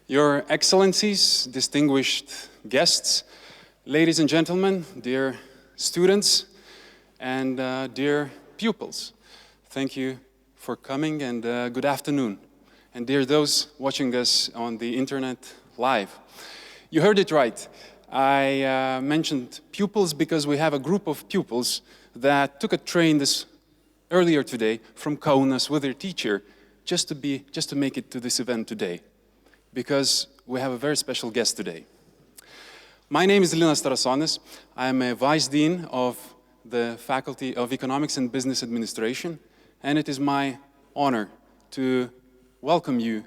Your Excellencies, distinguished guests, ladies and gentlemen, dear students, and dear pupils, thank you for coming and good afternoon. And dear those watching us on the internet live, you heard it right. I mentioned pupils because we have a group of pupils that took a train earlier today from Kaunas with their teacher just to make it to this event today, because we have a very special guest today. My name is Ilist. I am a Vice Dean of the Faculty of Economics and Business Administration, and it is my honor to welcome you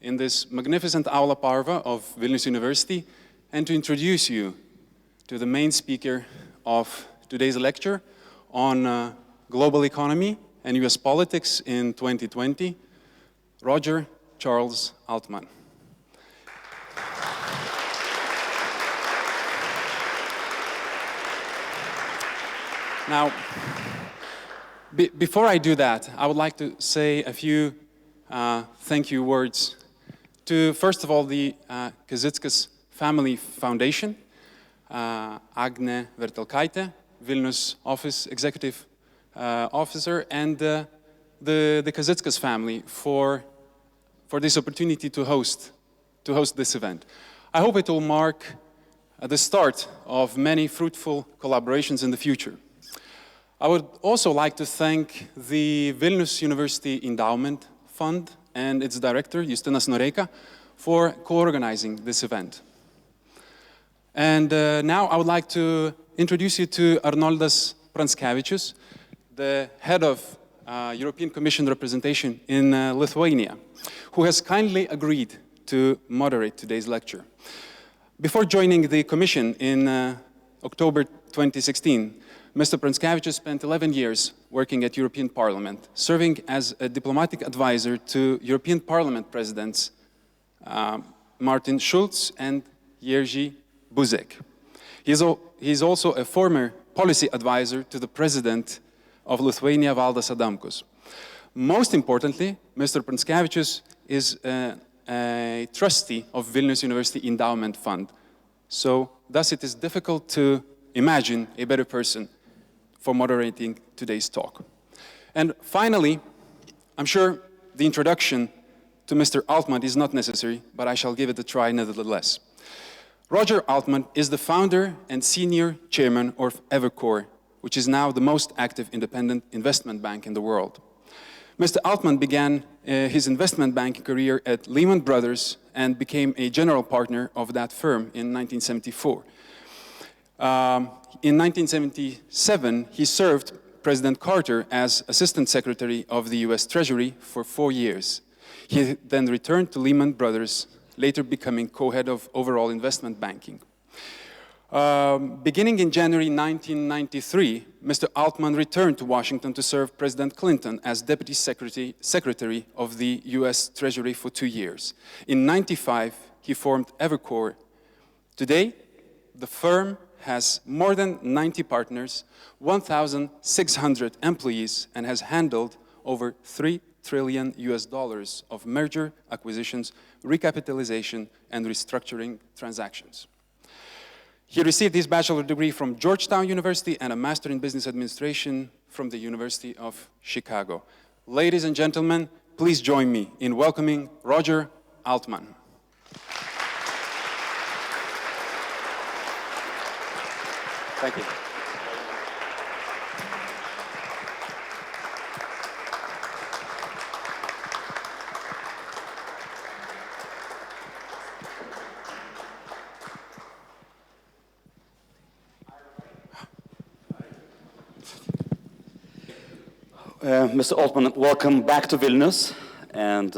in this magnificent Aula Parva of Vilnius University and to introduce you to the main speaker of today's lecture on global economy and US politics in 2020, Roger Charles Altman. Now, before I do that, I would like to say a few thank you words to, first of all, the Kazickas Family Foundation, Agne Vertelkaite, Vilnius Office Executive Officer, and the Kazickas family for this opportunity to host this event. I hope it will mark the start of many fruitful collaborations in the future. I would also like to thank the Vilnius University Endowment Fund and its director, Justinas Noreika, for co-organizing this event. And now I would like to introduce you to Arnoldas Pranckevičius, the head of European Commission representation in Lithuania, who has kindly agreed to moderate today's lecture. Before joining the Commission in October 2016, Mr. Pranckevičius spent 11 years working at European Parliament, serving as a diplomatic advisor to European Parliament presidents Martin Schulz and Jerzy Buzek. He is also a former policy advisor to the president of Lithuania, Valdas Adamkus. Most importantly, Mr. Pranckevičius is a trustee of Vilnius University Endowment Fund. So thus it is difficult to imagine a better person for moderating today's talk. And finally, I'm sure the introduction to Mr. Altman is not necessary, but I shall give it a try nevertheless. Roger Altman is the founder and senior chairman of Evercore, which is now the most active independent investment bank in the world. Mr. Altman began his investment banking career at Lehman Brothers and became a general partner of that firm in 1974. In 1977, he served President Carter as Assistant Secretary of the US Treasury for 4 years. He then returned to Lehman Brothers, later becoming co-head of overall investment banking. Beginning in January 1993, Mr. Altman returned to Washington to serve President Clinton as Deputy Secretary of the US Treasury for 2 years. In 1995, he formed Evercore. Today, the firm has more than 90 partners, 1,600 employees, and has handled over $3 trillion of merger, acquisitions, recapitalization, and restructuring transactions. He received his bachelor's degree from Georgetown University and a master in business administration from the University of Chicago. Ladies and gentlemen, please join me in welcoming Roger Altman. Thank you. Mr. Altman, welcome back to Vilnius, and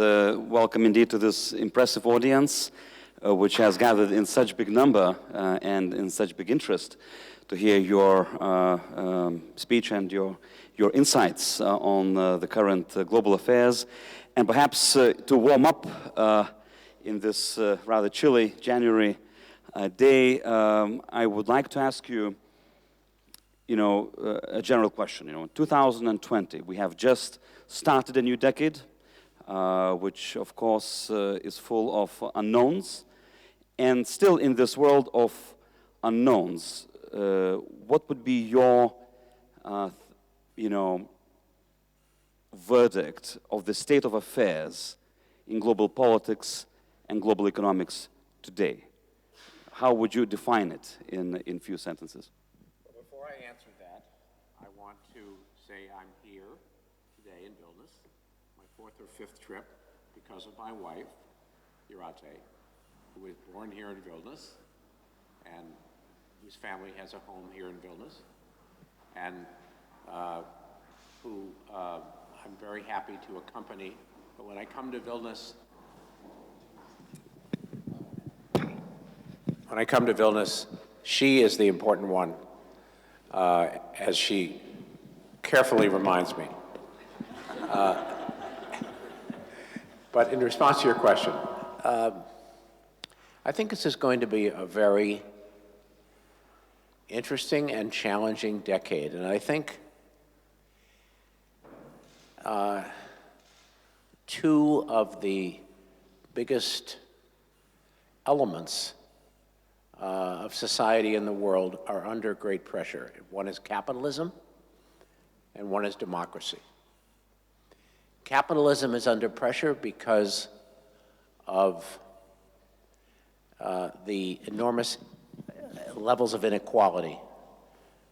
welcome indeed to this impressive audience, which has gathered in such big number and in such big interest to hear your speech and your insights on the current global affairs. And perhaps to warm up in this rather chilly January day, I would like to ask you, a general question. In 2020, we have just started a new decade. which of course is full of unknowns. And still in this world of unknowns, what would be your, verdict of the state of affairs in global politics and global economics today? How would you define it in few sentences? Well, before I answer that, I want to say I'm here today in Vilnius, my 4th or 5th trip, because of my wife, Jūratė, who was born here in Vilnius and whose family has a home here in Vilnius, and who I'm very happy to accompany. But when I come to Vilnius, she is the important one, as she carefully reminds me. But in response to your question, I think this is going to be a very interesting and challenging decade. And I think two of the biggest elements of society in the world are under great pressure. One is capitalism, and one is democracy. Capitalism is under pressure because of the enormous levels of inequality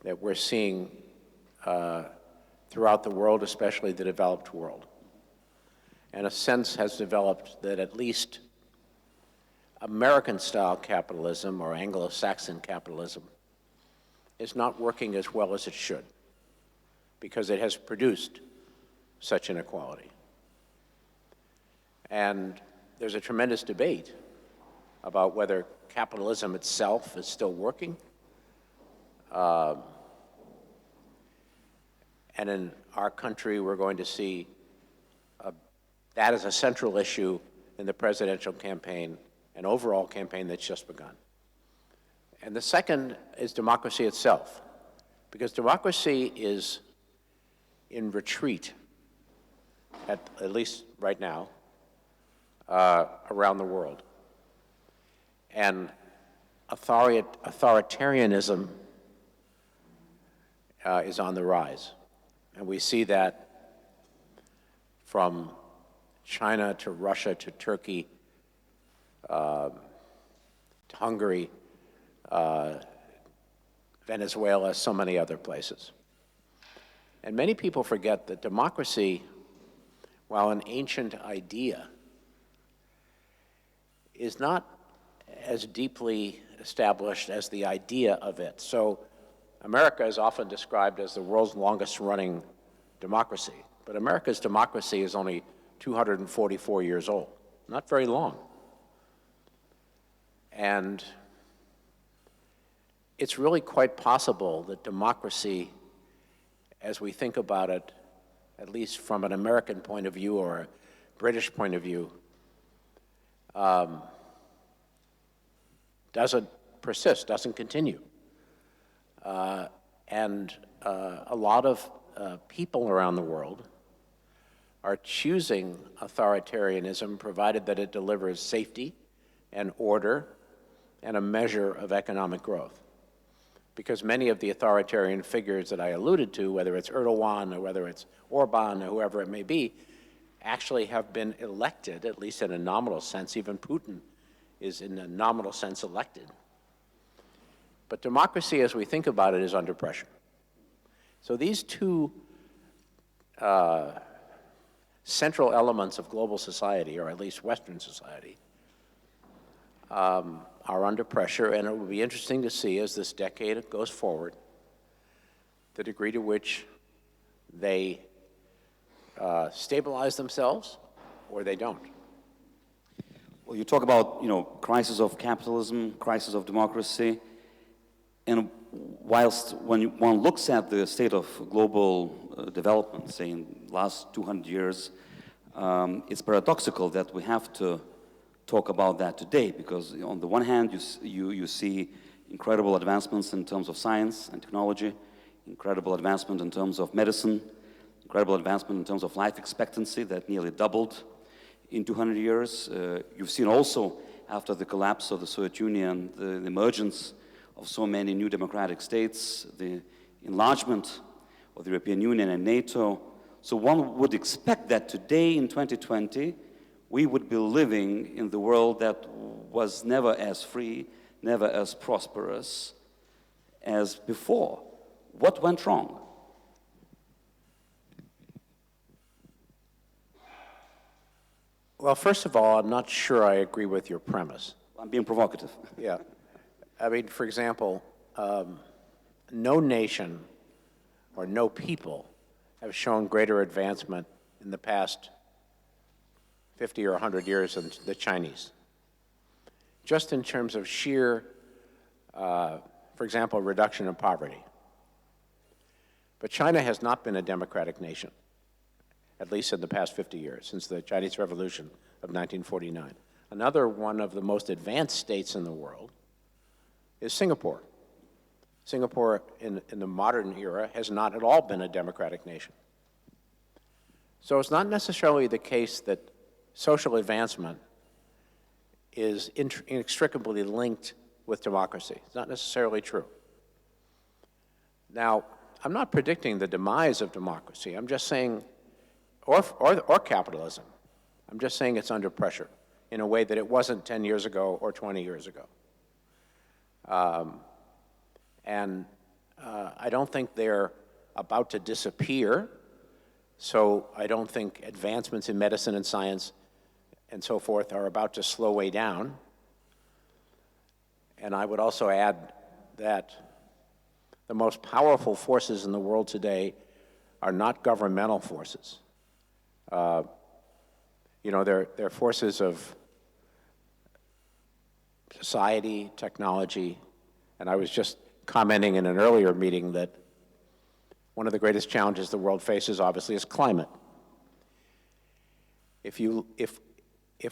that we're seeing throughout the world, especially the developed world. And a sense has developed that at least American-style capitalism or Anglo-Saxon capitalism is not working as well as it should because it has produced such inequality. And there's a tremendous debate about whether capitalism itself is still working. And in our country, we're going to see that as a central issue in the presidential campaign, an overall campaign that's just begun. And the second is democracy itself, because democracy is in retreat, at least right now, around the world. And authoritarianism is on the rise. And we see that from China to Russia to Turkey to Hungary, Venezuela, so many other places. And many people forget that democracy, while an ancient idea, is not as deeply established as the idea of it. So America is often described as the world's longest running democracy, but America's democracy is only 244 years old, not very long. And it's really quite possible that democracy, as we think about it, at least from an American point of view or a British point of view, doesn't persist, doesn't continue. And a lot of people around the world are choosing authoritarianism provided that it delivers safety and order and a measure of economic growth. Because many of the authoritarian figures that I alluded to, whether it's Erdogan or whether it's Orban or whoever it may be, actually have been elected, at least in a nominal sense. Even Putin is in a nominal sense elected. But democracy, as we think about it, is under pressure. So these two central elements of global society, or at least Western society, are under pressure, and it will be interesting to see as this decade goes forward the degree to which they stabilize themselves or they don't. Well, you talk about, crisis of capitalism, crisis of democracy, and whilst when one looks at the state of global development, say in the last 200 years, it's paradoxical that we have to talk about that today, because on the one hand, you see incredible advancements in terms of science and technology, incredible advancement in terms of medicine, incredible advancement in terms of life expectancy that nearly doubled in 200 years. You've seen also, after the collapse of the Soviet Union, the emergence of so many new democratic states, the enlargement of the European Union and NATO. So one would expect that today in 2020, we would be living in the world that was never as free, never as prosperous as before. What went wrong? Well, first of all, I'm not sure I agree with your premise. I'm being provocative. Yeah. I mean, for example, no nation or no people have shown greater advancement in the past 50 or 100 years than the Chinese. Just in terms of sheer, for example, reduction in poverty. But China has not been a democratic nation, at least in the past 50 years, since the Chinese Revolution of 1949. Another one of the most advanced states in the world is Singapore. Singapore, in the modern era, has not at all been a democratic nation. So it's not necessarily the case that social advancement is inextricably linked with democracy. It's not necessarily true. Now, I'm not predicting the demise of democracy. I'm just saying, or capitalism. I'm just saying it's under pressure in a way that it wasn't 10 years ago or 20 years ago. I don't think they're about to disappear, so I don't think advancements in medicine and science and so forth are about to slow way down. And I would also add that the most powerful forces in the world today are not governmental forces. They're forces of society, technology, and I was just commenting in an earlier meeting that one of the greatest challenges the world faces, obviously, is climate. If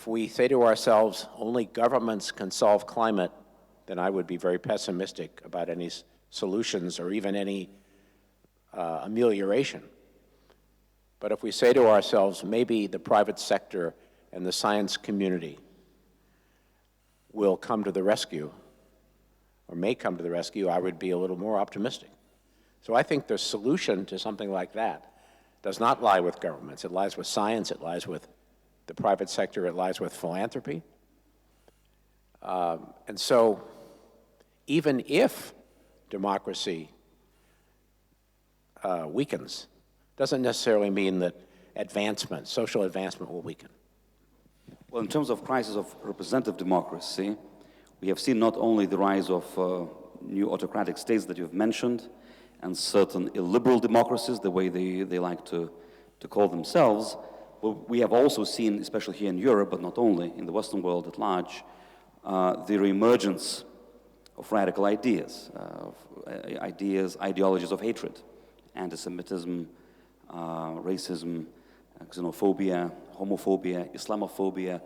we say to ourselves, only governments can solve climate, then I would be very pessimistic about any solutions or even any amelioration. But if we say to ourselves, maybe the private sector and the science community will come to the rescue, or may come to the rescue, I would be a little more optimistic. So I think the solution to something like that does not lie with governments. It lies with science, it lies with the private sector, it lies with philanthropy. And so even if democracy weakens, doesn't necessarily mean that advancement, social advancement, will weaken. Well, in terms of crisis of representative democracy, we have seen not only the rise of new autocratic states that you've mentioned, and certain illiberal democracies, the way they like to call themselves, but we have also seen, especially here in Europe, but not only, in the Western world at large, the reemergence of radical ideas, ideologies of hatred, anti-Semitism, racism, xenophobia, homophobia, Islamophobia.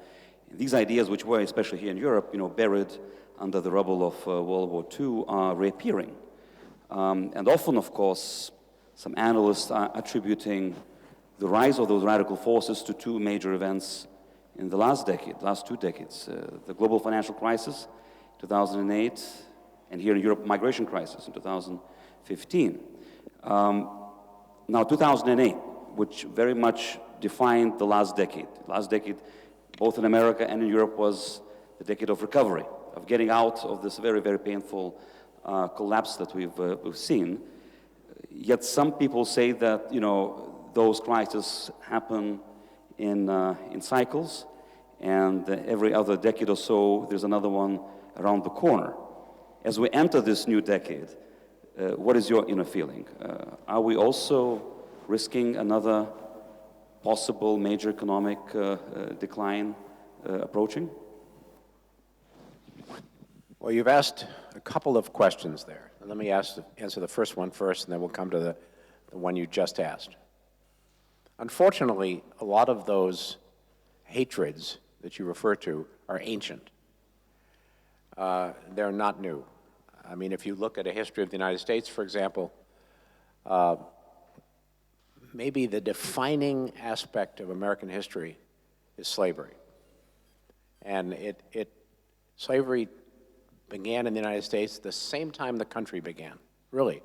These ideas, which were, especially here in Europe, buried under the rubble of World War II, are reappearing. And often, of course, some analysts are attributing the rise of those radical forces to two major events in the last two decades. The global financial crisis, 2008, and here in Europe, migration crisis in 2015. Now, 2008, which very much defined the last decade. The last decade, both in America and in Europe, was the decade of recovery, of getting out of this very, very painful collapse that we've seen. Yet some people say that those crises happen in cycles, and every other decade or so there's another one around the corner. As we enter this new decade, what is your inner feeling? Are we also risking another possible major economic decline approaching? Well, you've asked a couple of questions there. Let me answer the first one first, and then we'll come to the one you just asked. Unfortunately, a lot of those hatreds that you refer to are ancient. They're not new. I mean, if you look at a history of the United States, for example, maybe the defining aspect of American history is slavery. And slavery began in the United States the same time the country began, really.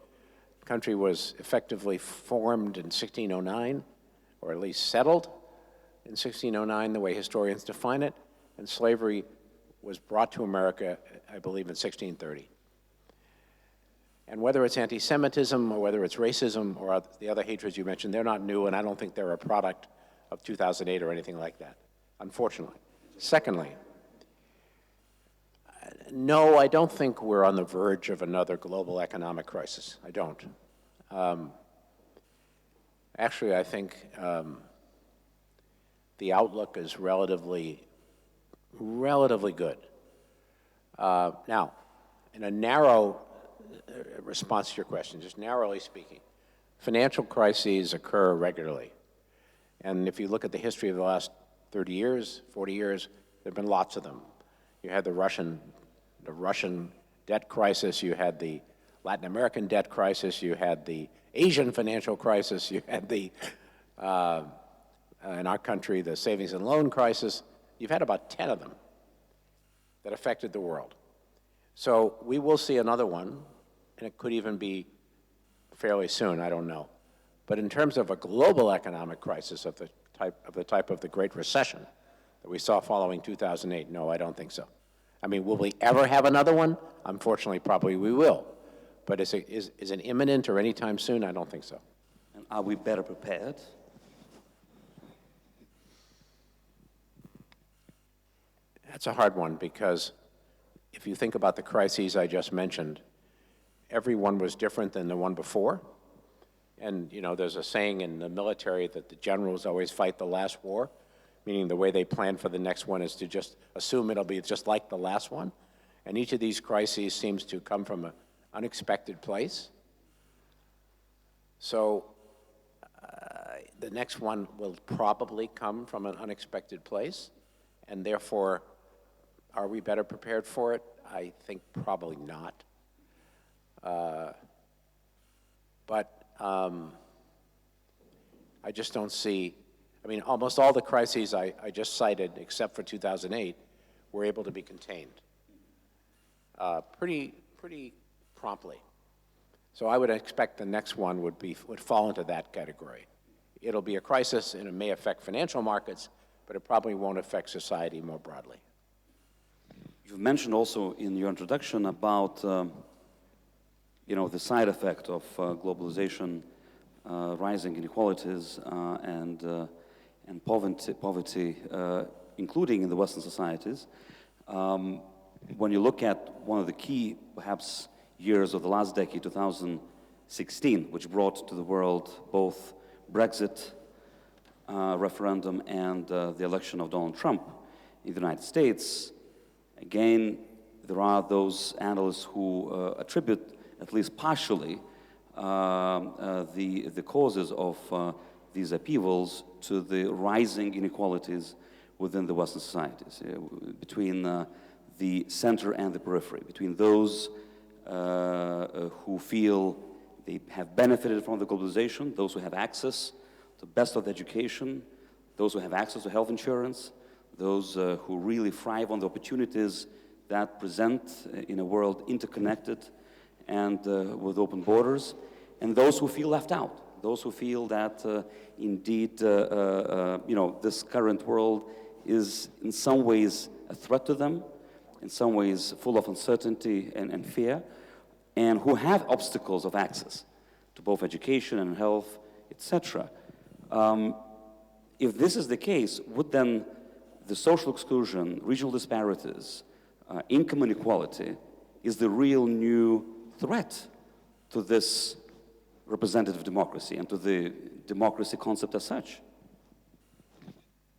The country was effectively formed in 1609, or at least settled in 1609, the way historians define it, and slavery was brought to America, I believe, in 1630. And whether it's anti-Semitism or whether it's racism or the other hatreds you mentioned, they're not new, and I don't think they're a product of 2008 or anything like that, unfortunately. Secondly, no, I don't think we're on the verge of another global economic crisis. I don't. Actually, I think the outlook is relatively good. Now, in a narrow response to your question, just narrowly speaking, financial crises occur regularly. And if you look at the history of the last 30 years, 40 years, there have been lots of them. You had the Russian debt crisis, you had the Latin American debt crisis, you had the Asian financial crisis, you had the, in our country, the savings and loan crisis. You've had about 10 of them that affected the world. So we will see another one, and it could even be fairly soon, I don't know. But in terms of a global economic crisis of the type of the Great Recession that we saw following 2008, no, I don't think so. I mean, will we ever have another one? Unfortunately, probably we will. But is it imminent or anytime soon? I don't think so. And are we better prepared? That's a hard one, because if you think about the crises I just mentioned, every one was different than the one before. And, you know, there's a saying in the military that the generals always fight the last war, meaning the way they plan for the next one is to just assume it'll be just like the last one. And each of these crises seems to come from an unexpected place. So the next one will probably come from an unexpected place, and therefore, are we better prepared for it? I think probably not. But I just don't see, I mean, almost all the crises I just cited, except for 2008, were able to be contained pretty promptly. So I would expect the next one would fall into that category. It'll be a crisis, and it may affect financial markets, but it probably won't affect society more broadly. You've mentioned also in your introduction about the side effect of globalization, rising inequalities, and poverty, including in the Western societies. When you look at one of the key, perhaps, years of the last decade, 2016, which brought to the world both Brexit referendum and the election of Donald Trump in the United States, again, there are those analysts who attribute, at least partially, the causes of these upheavals to the rising inequalities within the Western societies, between the center and the periphery, between those who feel they have benefited from the globalization, those who have access to the best of the education, those who have access to health insurance, those who really thrive on the opportunities that present in a world interconnected and with open borders, and those who feel left out, those who feel that indeed, this current world is in some ways a threat to them, in some ways full of uncertainty and fear, and who have obstacles of access to both education and health, etc. If this is the case, would then the social exclusion, regional disparities, income inequality is the real new threat to this representative democracy and to the democracy concept as such?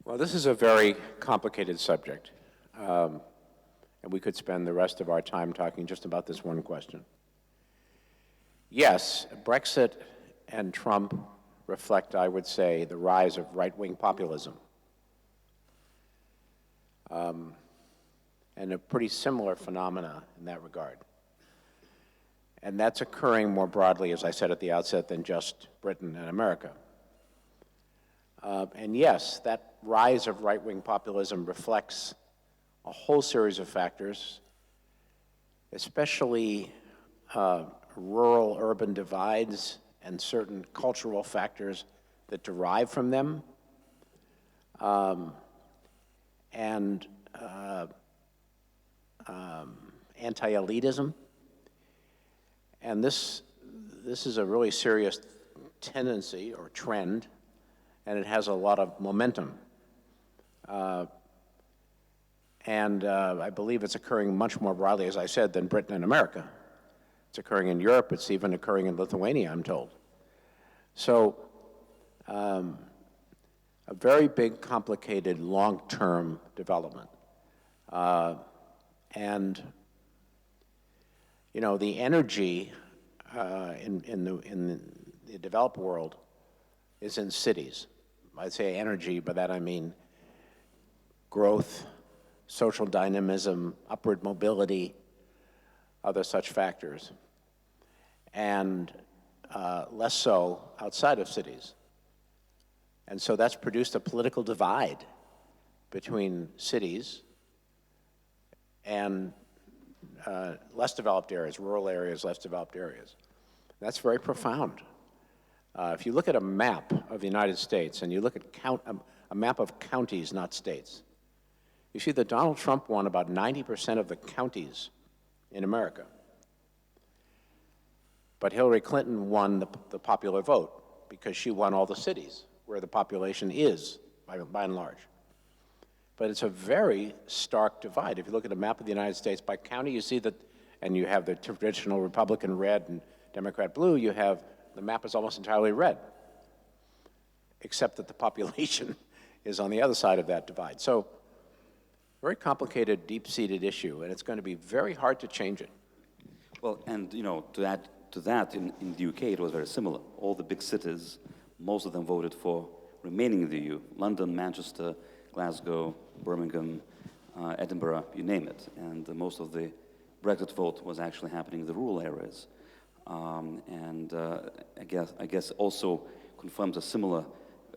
Well, this is a very complicated subject, and we could spend the rest of our time talking just about this one question. Yes, Brexit and Trump reflect, I would say, the rise of right-wing populism. And a pretty similar phenomena in that regard. And that's occurring more broadly, as I said at the outset, than just Britain and America. And yes, that rise of right-wing populism reflects a whole series of factors, especially rural-urban divides and certain cultural factors that derive from them, and anti-elitism. And this is a really serious tendency or trend, and it has a lot of momentum. I believe it's occurring much more broadly, as I said, than Britain and America. It's occurring in Europe. It's even occurring in Lithuania, I'm told. So a very big, complicated, long-term development. And you know, the energy in the developed world is in cities. I say energy, by that I mean growth, social dynamism, upward mobility, other such factors, and less so outside of cities. And so that's produced a political divide between cities and less developed areas, rural areas, less developed areas. That's very profound. If you look at a map of the United States and you look at a map of counties, not states, you see that Donald Trump won about 90% of the counties in America. But Hillary Clinton won the popular vote because she won all the cities where the population is, by and large. But it's a very stark divide. If you look at a map of the United States by county, you see that, and you have the traditional Republican red and Democrat blue, you have, the map is almost entirely red, except that the population is on the other side of that divide. So, very complicated, deep-seated issue, and it's going to be very hard to change it. Well, and you know, to add to that, in the UK it was very similar. All the big cities, most of them voted for remaining in the EU. London, Manchester, Glasgow, Birmingham, Edinburgh, you name it. And most of the Brexit vote was actually happening in the rural areas. I guess also confirms a similar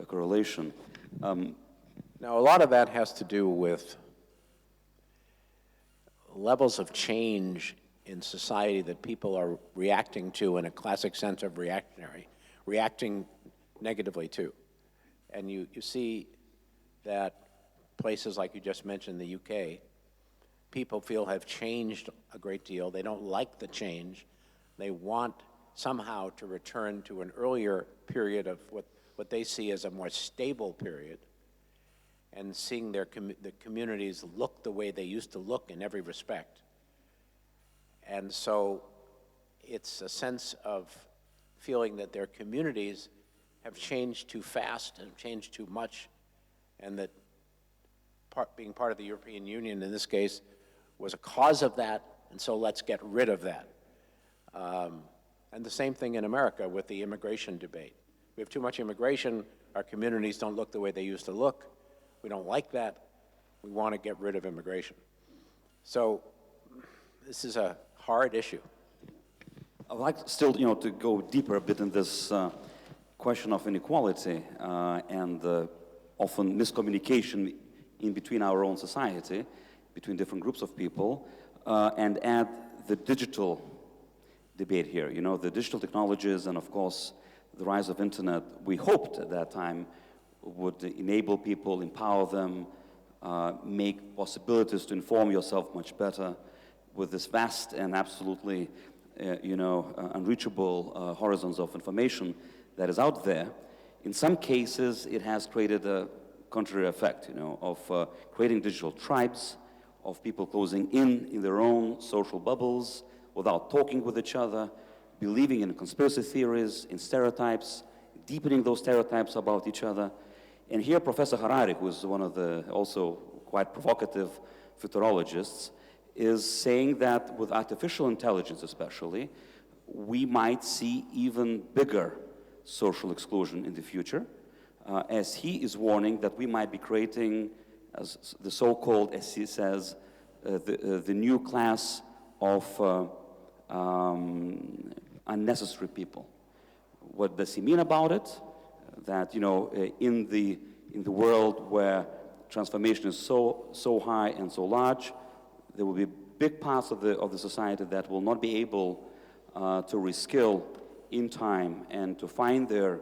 correlation. Now, a lot of that has to do with levels of change in society that people are reacting to in a classic sense of reacting negatively to. And you see that places like you just mentioned, the UK, people feel have changed a great deal. They don't like the change. They want somehow to return to an earlier period of what they see as a more stable period, and seeing the communities look the way they used to look in every respect. And so it's a sense of feeling that their communities have changed too fast and changed too much, and that being part of the European Union in this case was a cause of that, and so let's get rid of that. And the same thing in America with the immigration debate. We have too much immigration, our communities don't look the way they used to look. We don't like that. We want to get rid of immigration. So this is a hard issue. I'd like still, to go deeper a bit in this question of inequality and often miscommunication in between our own society, between different groups of people, and add the digital debate here. You know, the digital technologies and, of course, the rise of internet, we hoped at that time would enable people, empower them, make possibilities to inform yourself much better with this vast and absolutely, unreachable horizons of information that is out there. In some cases, it has created a contrary effect, of creating digital tribes, of people closing in their own social bubbles without talking with each other, believing in conspiracy theories, in stereotypes, deepening those stereotypes about each other. And here Professor Harari, who is one of the also quite provocative futurologists, is saying that with artificial intelligence especially, we might see even bigger social exclusion in the future, as he is warning that we might be creating as the so-called, as he says, the new class of unnecessary people. What does he mean about it? that, in the world where transformation is so high and so large, there will be big parts of the society that will not be able to reskill in time and to find their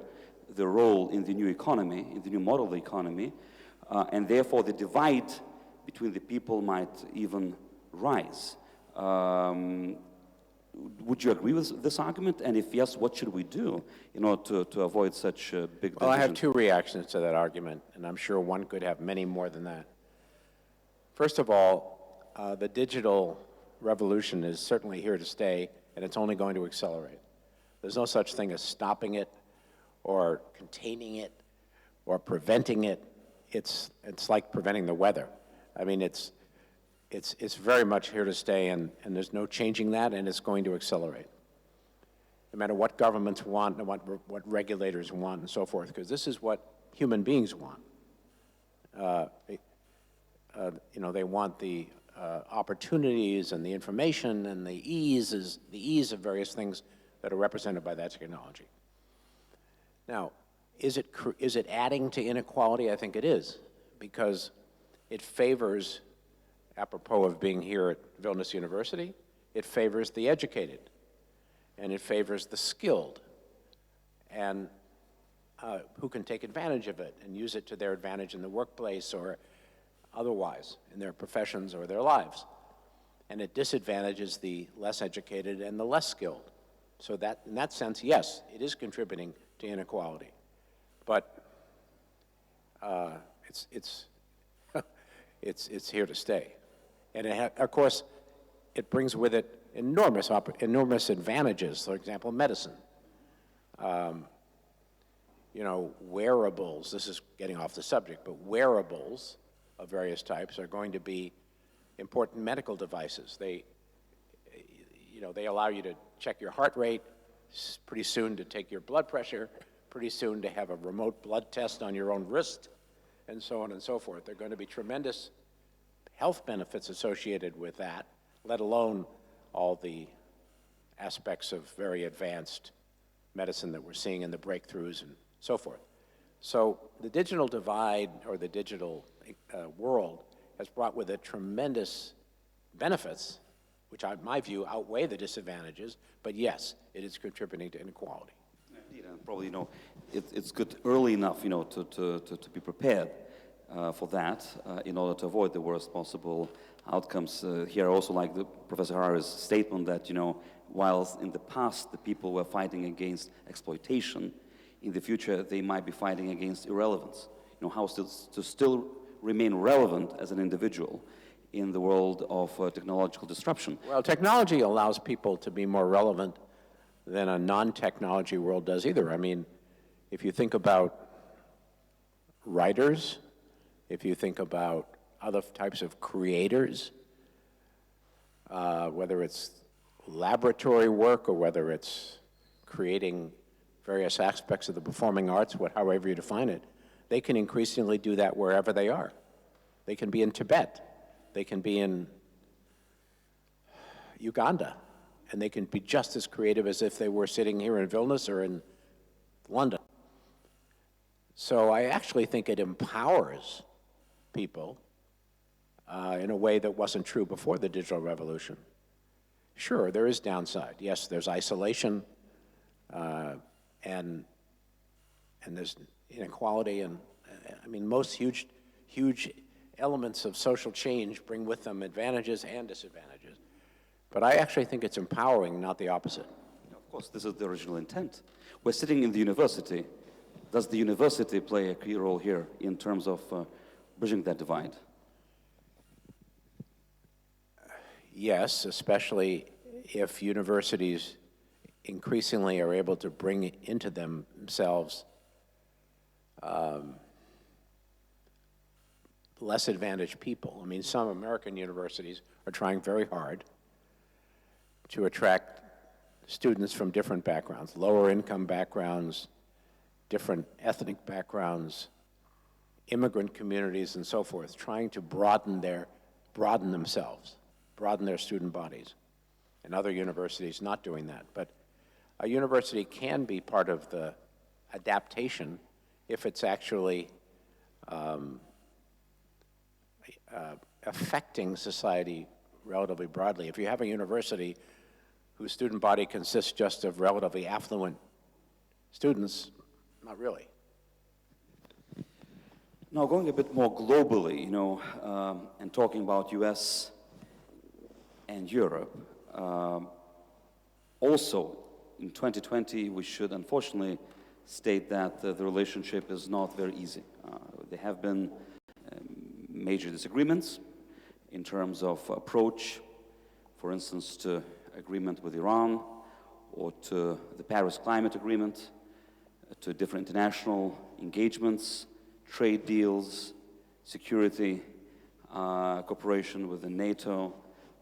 role in the new economy, in the new model of the economy, and therefore the divide between the people might even rise. Would you agree with this argument? And if yes, what should we do in order to avoid such big division? Well, I have two reactions to that argument, and I'm sure one could have many more than that. First of all, the digital revolution is certainly here to stay, and it's only going to accelerate. There's no such thing as stopping it or containing it or preventing it. It's like preventing the weather. I mean, it's very much here to stay, and there's no changing that, and it's going to accelerate. No matter what governments want and what regulators want and so forth, because this is what human beings want. They want the opportunities and the information and the ease of various things that are represented by that technology. Now, is it adding to inequality? I think it is, because it favors, apropos of being here at Vilnius University, it favors the educated, and it favors the skilled, and who can take advantage of it and use it to their advantage in the workplace or otherwise in their professions or their lives. And it disadvantages the less educated and the less skilled. So that, in that sense, yes, it is contributing to inequality. But it's here to stay. And of course, it brings with it enormous advantages. For example, medicine. Wearables, this is getting off the subject, but wearables of various types are going to be important medical devices. They allow you to check your heart rate, pretty soon to take your blood pressure, pretty soon to have a remote blood test on your own wrist, and so on and so forth. There are going to be tremendous health benefits associated with that, let alone all the aspects of very advanced medicine that we're seeing in the breakthroughs and so forth. So the digital divide, or the digital world, has brought with it tremendous benefits, which in my view outweigh the disadvantages, but yes, it is contributing to inequality. Indeed, and probably, it's good early enough, to be prepared for that in order to avoid the worst possible outcomes. Here I also like Professor Harari's statement that, while in the past the people were fighting against exploitation, in the future they might be fighting against irrelevance. How to still remain relevant as an individual in the world of technological disruption. Well, technology allows people to be more relevant than a non-technology world does either. I mean, if you think about writers, if you think about other types of creators, whether it's laboratory work or whether it's creating various aspects of the performing arts, however you define it, they can increasingly do that wherever they are. They can be in Tibet. They can be in Uganda. And they can be just as creative as if they were sitting here in Vilnius or in London. So I actually think it empowers people in a way that wasn't true before the digital revolution. Sure, there is downside. Yes, there's isolation, and there's inequality, and I mean, most huge elements of social change bring with them advantages and disadvantages. But I actually think it's empowering, not the opposite. Of course, this is the original intent. We're sitting in the university. Does the university play a key role here in terms of bridging that divide? Yes, especially if universities increasingly are able to bring into themselves less advantaged people. I mean, some American universities are trying very hard to attract students from different backgrounds, lower income backgrounds, different ethnic backgrounds, immigrant communities, and so forth, trying to broaden themselves, broaden their student bodies. And other universities not doing that. But a university can be part of the adaptation if it's actually affecting society relatively broadly. If you have a university whose student body consists just of relatively affluent students, not really. Now, going a bit more globally, and talking about US and Europe, also in 2020, we should unfortunately state that the relationship is not very easy. There have been major disagreements in terms of approach, for instance, to agreement with Iran, or to the Paris Climate Agreement, to different international engagements, trade deals, security, cooperation with the Nato,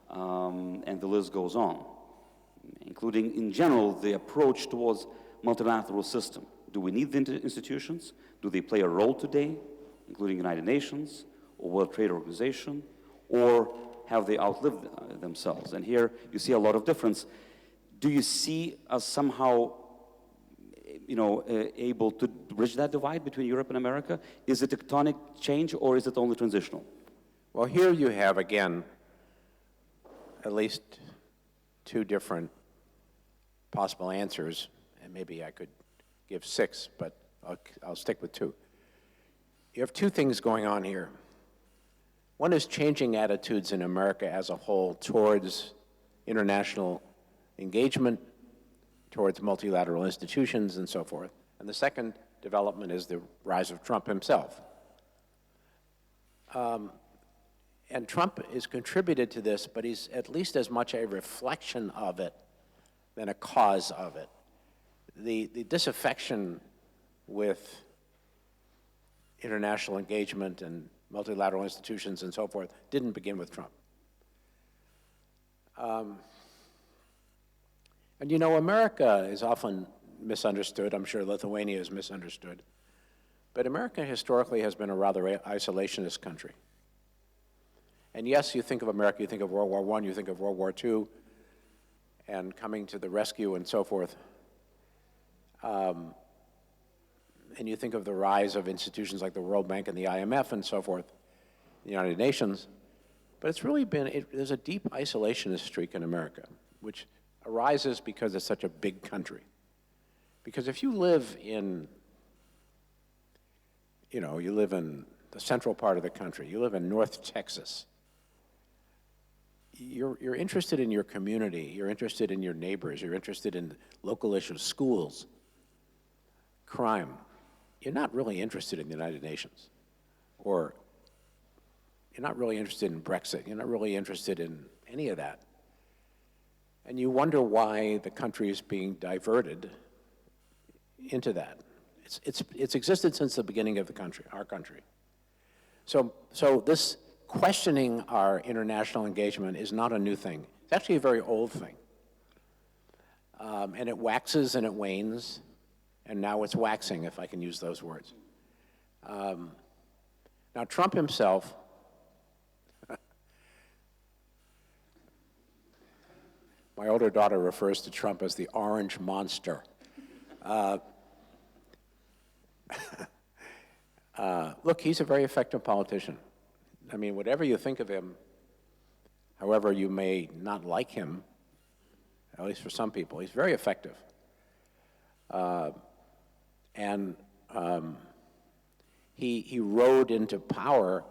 and the list goes on, including, in general, the approach towards multilateral system. Do we need the institutions? Do they play a role today, including United Nations or World Trade Organization, or have they outlived themselves? And here you see a lot of difference. Do you see us somehow able to bridge that divide between Europe and America? Is it a tectonic change, or is it only transitional? Well, here you have, again, at least two different possible answers, and maybe I could give six, but I'll stick with two. You have two things going on here. One is changing attitudes in America as a whole towards international engagement, towards multilateral institutions and so forth. And the second development is the rise of Trump himself. And Trump has contributed to this, but he's at least as much a reflection of it than a cause of it. The disaffection with international engagement and multilateral institutions and so forth didn't begin with Trump. And America is often misunderstood. I'm sure Lithuania is misunderstood. But America historically has been a rather isolationist country. And yes, you think of America, you think of World War I, you think of World War II, and coming to the rescue and so forth. And you think of the rise of institutions like the World Bank and the IMF and so forth, the United Nations. But it's really been, there's a deep isolationist streak in America, which arises because it's such a big country. Because if you live in, you live in the central part of the country, you live in North Texas, you're interested in your community, you're interested in your neighbors, you're interested in local issues, schools, crime. You're not really interested in the United Nations, or you're not really interested in Brexit, you're not really interested in any of that. And you wonder why the country is being diverted into that. It's existed since the beginning of the country, our country. So this questioning our international engagement is not a new thing. It's actually a very old thing. And it waxes and it wanes, and now it's waxing, if I can use those words. Now, Trump himself, my older daughter refers to Trump as the orange monster. Look, he's a very effective politician. I mean, whatever you think of him, however you may not like him, at least for some people, he's very effective. He rode into power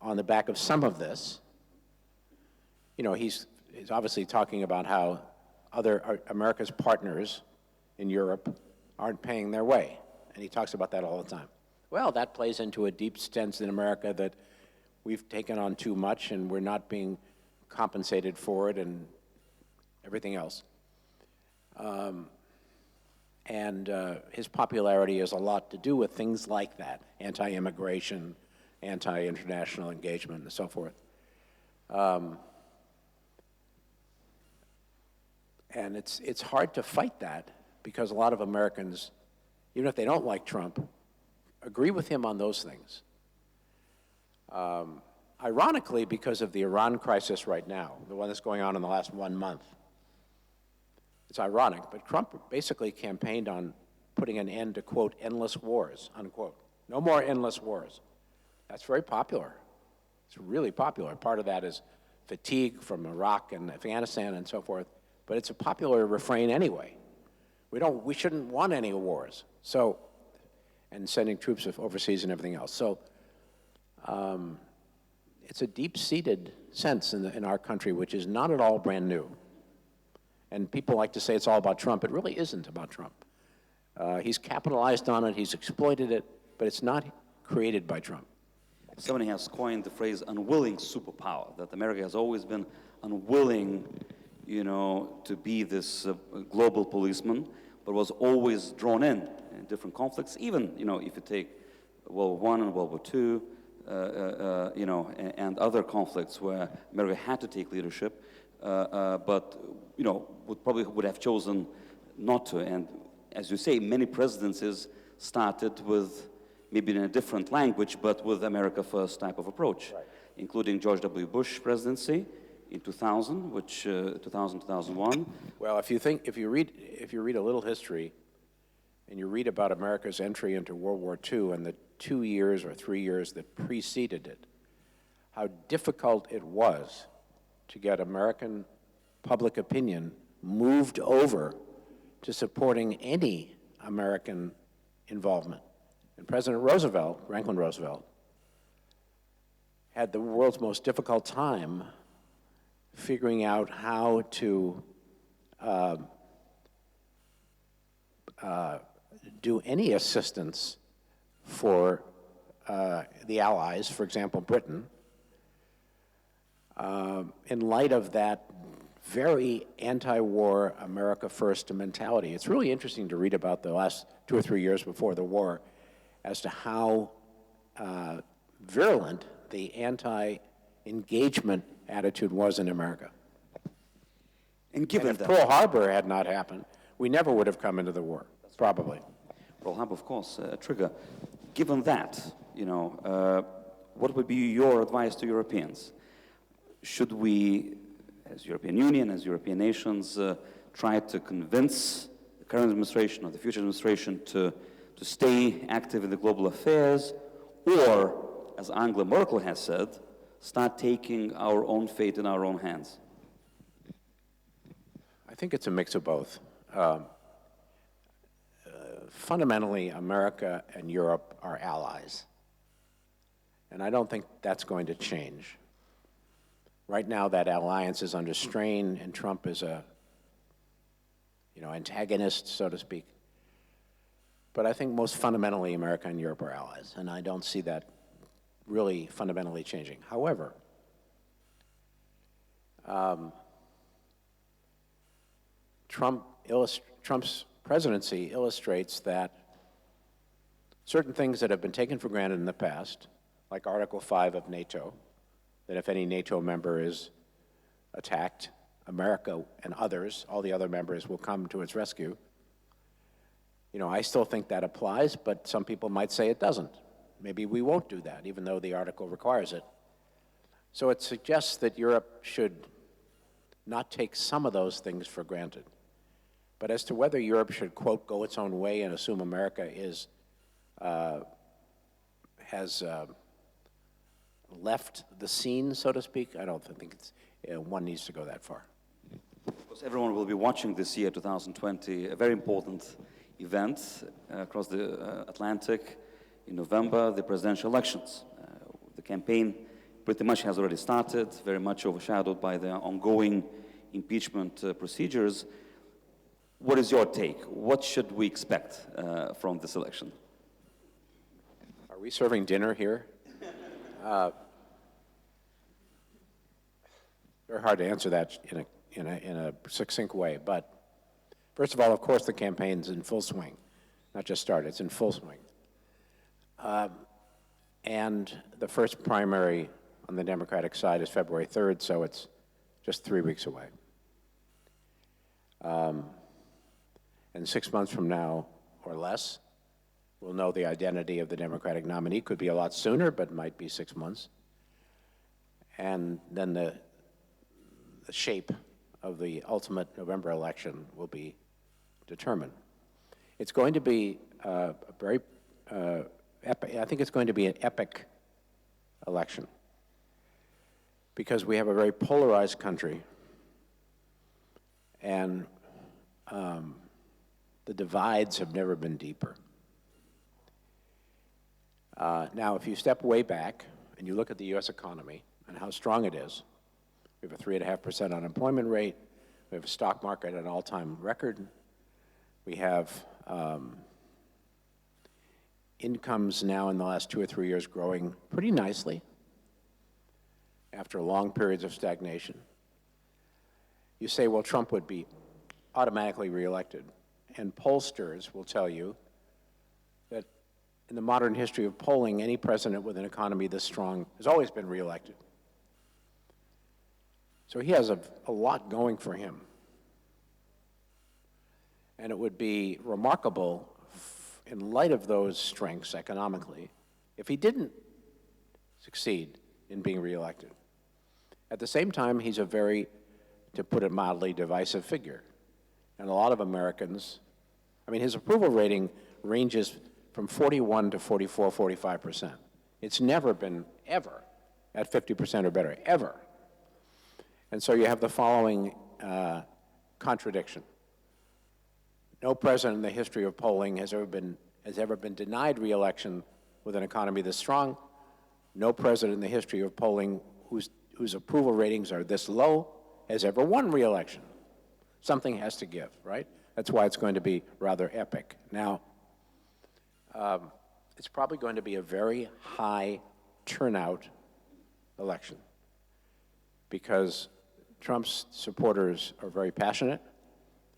on the back of some of this. He's obviously talking about how America's partners in Europe aren't paying their way, and he talks about that all the time. Well, that plays into a deep sense in America that we've taken on too much and we're not being compensated for it and everything else. His popularity has a lot to do with things like that, anti-immigration, anti-international engagement, and so forth. And it's hard to fight that because a lot of Americans, even if they don't like Trump, agree with him on those things. Ironically, because of the Iran crisis right now, the one that's going on in the last 1 month, it's ironic, but Trump basically campaigned on putting an end to, quote, endless wars, unquote. No more endless wars. That's very popular. It's really popular. Part of that is fatigue from Iraq and Afghanistan and so forth, but it's a popular refrain anyway. We shouldn't want any wars. So, and sending troops overseas and everything else. So, it's a deep-seated sense in our country, which is not at all brand new. And people like to say it's all about Trump. It really isn't about Trump. He's capitalized on it, he's exploited it, but it's not created by Trump. Somebody has coined the phrase unwilling superpower, that America has always been unwilling, to be this global policeman, but was always drawn in different conflicts, even, if you take World War I and World War II, and other conflicts where America had to take leadership, but, would have chosen not to. And as you say, many presidencies started with, maybe in a different language, but with America First type of approach, right, including George W. Bush presidency in 2000, 2001. Well, if you read a little history, and you read about America's entry into World War II and the 2 years or 3 years that preceded it, how difficult it was to get American public opinion moved over to supporting any American involvement. And President Roosevelt, Franklin Roosevelt, had the world's most difficult time figuring out how to do any assistance for the Allies, for example, Britain, in light of that very anti-war America First mentality. It's really interesting to read about the last 2 or 3 years before the war as to how virulent the anti-engagement attitude was in America. And given if that Pearl Harbor had not happened, we never would have come into the war, probably. Pearl Harbor, of course, a trigger. Given that, what would be your advice to Europeans? Should we, as European Union, as European nations, try to convince the current administration or the future administration to stay active in the global affairs, or, as Angela Merkel has said, start taking our own fate in our own hands? I think it's a mix of both. Fundamentally, America and Europe are allies. And I don't think that's going to change. Right now, that alliance is under strain, and Trump is a, antagonist, so to speak. But I think most fundamentally, America and Europe are allies, and I don't see that really fundamentally changing. However, Trump's presidency illustrates that certain things that have been taken for granted in the past, like Article 5 of NATO, that if any NATO member is attacked, America and others, all the other members, will come to its rescue. I still think that applies, but some people might say it doesn't. Maybe we won't do that, even though the article requires it. So it suggests that Europe should not take some of those things for granted. But as to whether Europe should, quote, go its own way and assume America has left the scene, so to speak, I don't think one needs to go that far. Of course, everyone will be watching this year, 2020, a very important event across the Atlantic. In November, the presidential elections. The campaign pretty much has already started, very much overshadowed by the ongoing impeachment procedures. What is your take? What should we expect from this election? Are we serving dinner here? Very hard to answer that in a succinct way, but first of all, of course, the campaign's in full swing. Not just started, it's in full swing. And the first primary on the Democratic side is February 3rd, so it's just 3 weeks away. And 6 months from now, or less, we'll know the identity of the Democratic nominee. Could be a lot sooner, but might be 6 months. And then the shape of the ultimate November election will be determined. It's going to be I think it's going to be an epic election because we have a very polarized country, and the divides have never been deeper. Now, if you step way back and you look at the U.S. economy and how strong it is, we have a 3.5% unemployment rate, we have a stock market at an all-time record, we have incomes now in the last 2 or 3 years growing pretty nicely after long periods of stagnation. You say, well, Trump would be automatically reelected. And pollsters will tell you that in the modern history of polling, any president with an economy this strong has always been reelected. So he has a lot going for him. And it would be remarkable in light of those strengths economically if he didn't succeed in being reelected. At the same time, he's a very, to put it mildly, divisive figure. And a lot of Americans, I mean, his approval rating ranges from 41 to 44, 45%. It's never been, ever, at 50% or better, ever. And so you have the following contradiction. No president in the history of polling has ever been denied re-election with an economy this strong. No president in the history of polling whose approval ratings are this low has ever won re-election. Something has to give, right? That's why it's going to be rather epic. Now, it's probably going to be a very high turnout election because Trump's supporters are very passionate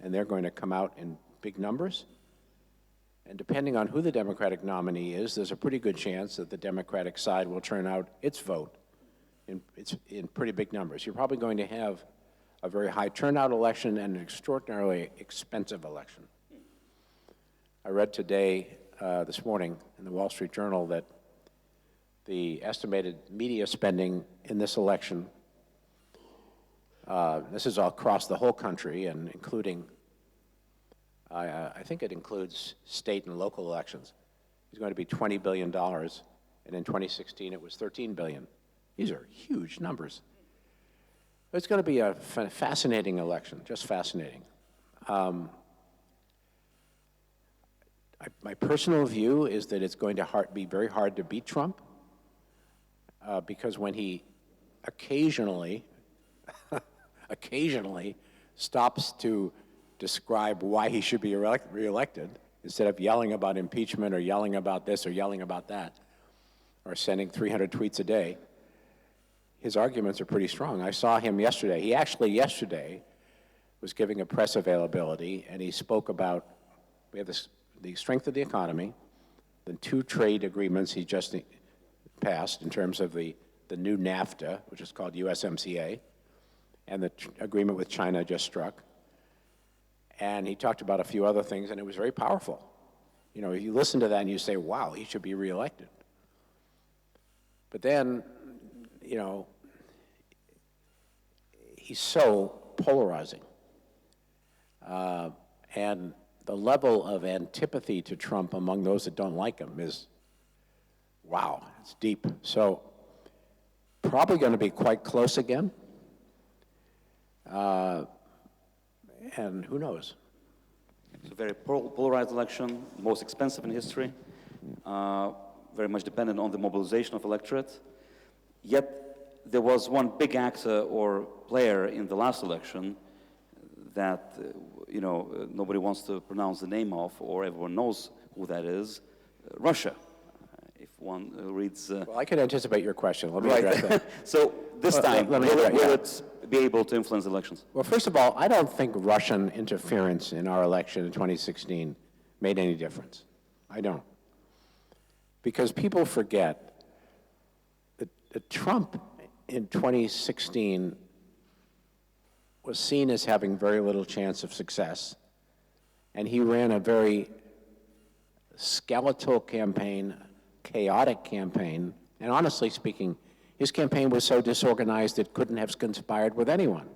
and they're going to come out in big numbers. And depending on who the Democratic nominee is, there's a pretty good chance that the Democratic side will turn out its vote in pretty big numbers. You're probably going to have a very high turnout election and an extraordinarily expensive election. I read today, this morning, in the Wall Street Journal that the estimated media spending in this election, this is all across the whole country and including, I think it includes state and local elections, is going to be $20 billion, and in 2016 it was $13 billion. These are huge numbers. It's going to be a fascinating election, just fascinating. My personal view is that it's going to be very hard to beat Trump because when he occasionally stops to describe why he should be reelected, instead of yelling about impeachment or yelling about this or yelling about that, or sending 300 tweets a day, his arguments are pretty strong. I saw him yesterday. He actually yesterday was giving a press availability, and he spoke about, we have the strength of the economy, the 2 trade agreements he just passed in terms of the new NAFTA, which is called USMCA, and the agreement with China just struck. And he talked about a few other things, and it was very powerful. You know, you listen to that and you say, wow, he should be reelected. But then, you know, he's so polarizing. And the level of antipathy to Trump among those that don't like him is, wow, it's deep. So probably going to be quite close again. And who knows? It's a very polarized election, most expensive in history, very much dependent on the mobilization of electorate. Yet there was one big actor or player in the last election that, you know, nobody wants to pronounce the name of, or everyone knows who that is, Russia. If one reads... well, I can anticipate your question. Let me address that. So this time, will it be able to influence elections? Well, first of all, I don't think Russian interference in our election in 2016 made any difference. I don't. Because people forget that Trump in 2016 was seen as having very little chance of success, and he ran a very skeletal campaign, chaotic campaign, and honestly speaking, his campaign was so disorganized it couldn't have conspired with anyone.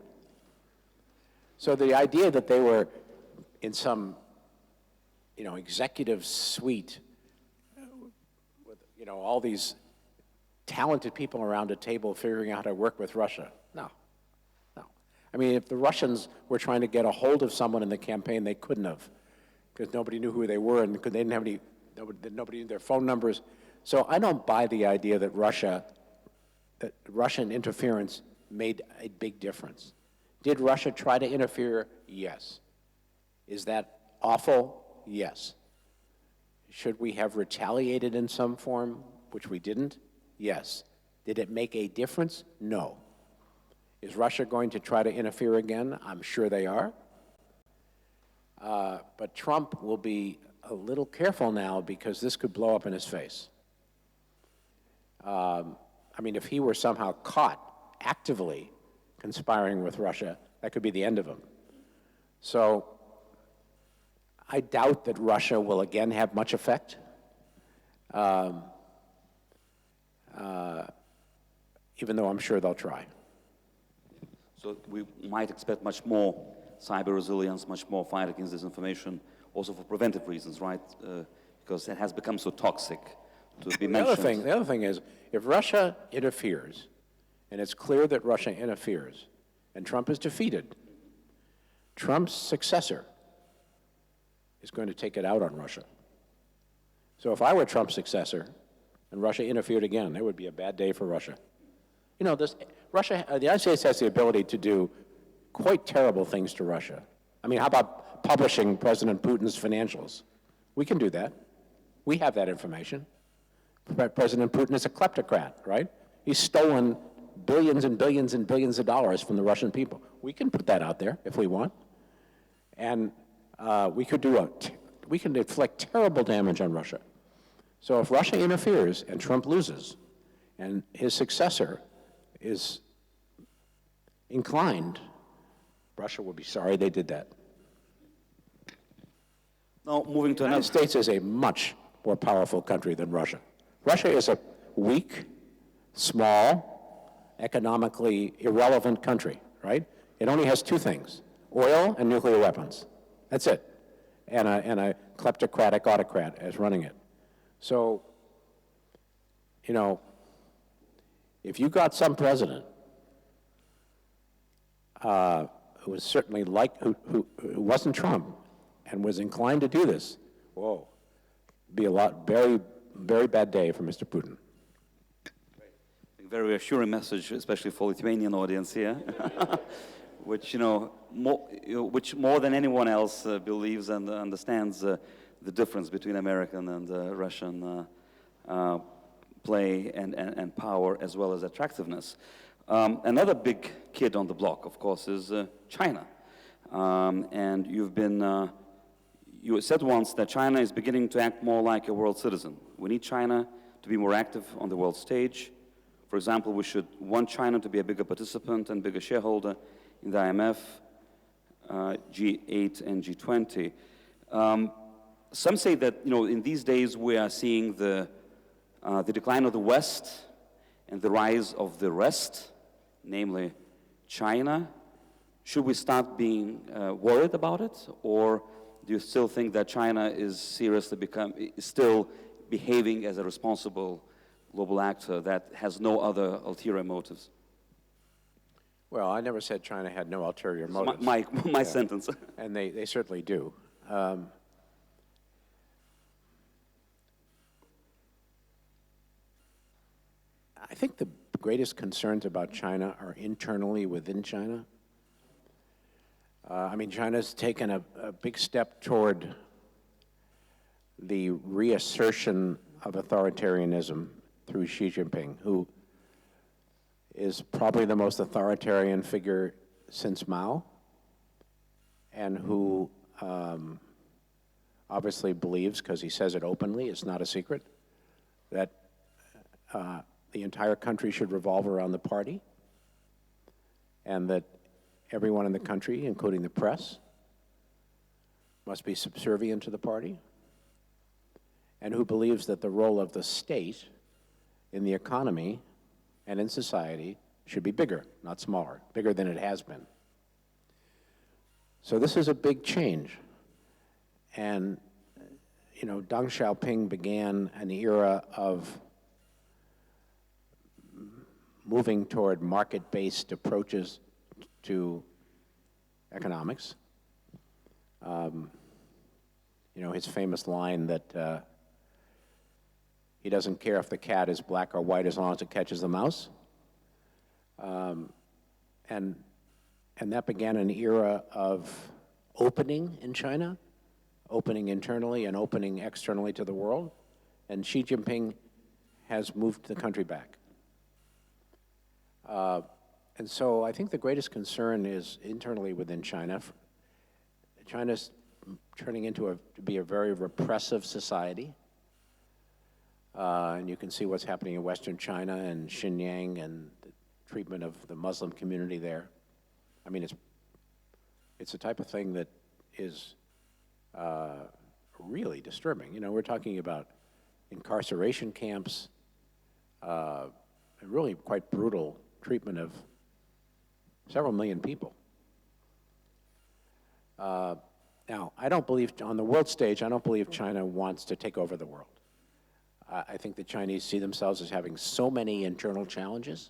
So the idea that they were in some executive suite with, all these talented people around a table figuring out how to work with Russia. No. I mean, if the Russians were trying to get a hold of someone in the campaign, they couldn't have, because nobody knew who they were, and they didn't have nobody knew their phone numbers. So I don't buy the idea that Russian interference made a big difference. Did Russia try to interfere? Yes. Is that awful? Yes. Should we have retaliated in some form, which we didn't? Yes. Did it make a difference? No. Is Russia going to try to interfere again? I'm sure they are. But Trump will be a little careful now because this could blow up in his face. I mean, if he were somehow caught actively conspiring with Russia, that could be the end of him. So I doubt that Russia will again have much effect. Even though I'm sure they'll try. So we might expect much more cyber resilience, much more fight against disinformation, also for preventive reasons, right? Because it has become so toxic to be mentioned. The other thing is, if Russia interferes, and it's clear that Russia interferes, and Trump is defeated, Trump's successor is going to take it out on Russia. So if I were Trump's successor, and Russia interfered again, it would be a bad day for Russia. The United States has the ability to do quite terrible things to Russia. I mean, how about publishing President Putin's financials? We can do that. We have that information. President Putin is a kleptocrat, right? He's stolen billions and billions and billions of dollars from the Russian people. We can put that out there if we want. And we can inflict terrible damage on Russia. So if Russia interferes and Trump loses, and his successor is inclined, Russia will be sorry they did that. Now, moving to the United States is a much more powerful country than Russia. Russia is a weak, small, economically irrelevant country, right? It only has two things: oil and nuclear weapons. That's it. And a kleptocratic autocrat as running it. So, if you got some president who was certainly who wasn't Trump and was inclined to do this, whoa, be a very, very bad day for Mr. Putin. Very reassuring message, especially for Lithuanian audience here, which which more than anyone else believes and understands the difference between American and Russian play and power, as well as attractiveness. Another big kid on the block, of course, is China. And you said once that China is beginning to act more like a world citizen. We need China to be more active on the world stage. For example, we should want China to be a bigger participant and bigger shareholder in the IMF, G8 and G20. Some say that in these days we are seeing the decline of the West and the rise of the rest, namely China. Should we start being worried about it, or do you still think that China is still behaving as a responsible global actor that has no other ulterior motives? Well, I never said China had no ulterior motives. My sentence. And they certainly do. I think the greatest concerns about China are internally within China. China's taken a big step toward the reassertion of authoritarianism through Xi Jinping, who is probably the most authoritarian figure since Mao, and who obviously believes, because he says it openly, it's not a secret, that the entire country should revolve around the party, and that everyone in the country, including the press, must be subservient to the party, and who believes that the role of the state in the economy and in society should be bigger, not smaller, bigger than it has been. So this is a big change. And Deng Xiaoping began an era of moving toward market-based approaches to economics. His famous line that he doesn't care if the cat is black or white as long as it catches the mouse. And that began an era of opening in China, opening internally and opening externally to the world. And Xi Jinping has moved the country back. And so I think the greatest concern is internally within China. China's turning to be a very repressive society. And you can see what's happening in Western China and Xinjiang and the treatment of the Muslim community there. I mean, it's the type of thing that is really disturbing. We're talking about incarceration camps, and really quite brutal treatment of several million people. Now, I don't believe, on the world stage, I don't believe China wants to take over the world. I think the Chinese see themselves as having so many internal challenges.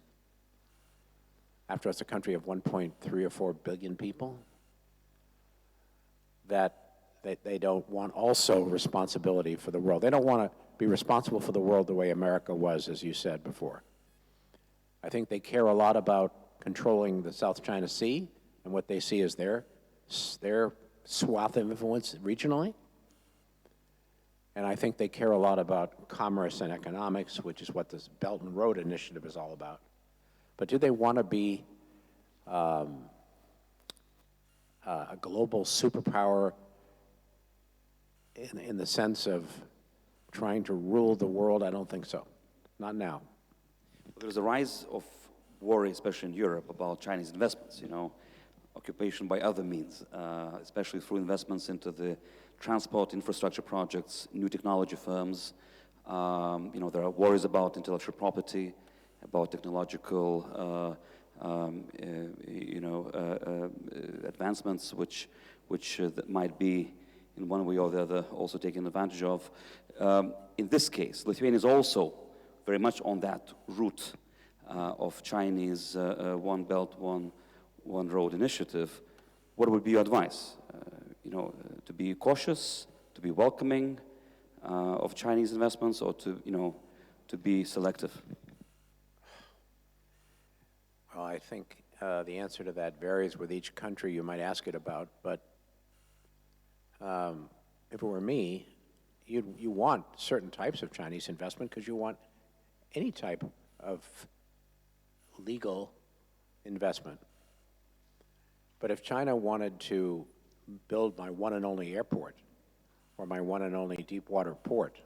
After all, it's a country of 1.3 or 4 billion people, that they don't want also responsibility for the world. They don't want to be responsible for the world the way America was, as you said before. I think they care a lot about controlling the South China Sea and what they see as their swath of influence regionally. And I think they care a lot about commerce and economics, which is what this Belt and Road Initiative is all about. But do they want to be a global superpower in the sense of trying to rule the world? I don't think so. Not now. There's a rise of worry, especially in Europe, about Chinese investments, occupation by other means, especially through investments into the transport infrastructure projects, new technology firms. There are worries about intellectual property, about technological advancements which that might be in one way or the other also taken advantage of. In this case, Lithuania is also very much on that route of Chinese One Belt, One Road initiative. What would be your advice? To be cautious, to be welcoming of Chinese investments, or to be selective? Well, I think the answer to that varies with each country you might ask it about, but if it were me, you want certain types of Chinese investment because you want any type of legal investment. But if China wanted to build my one and only airport or my one and only deep water port,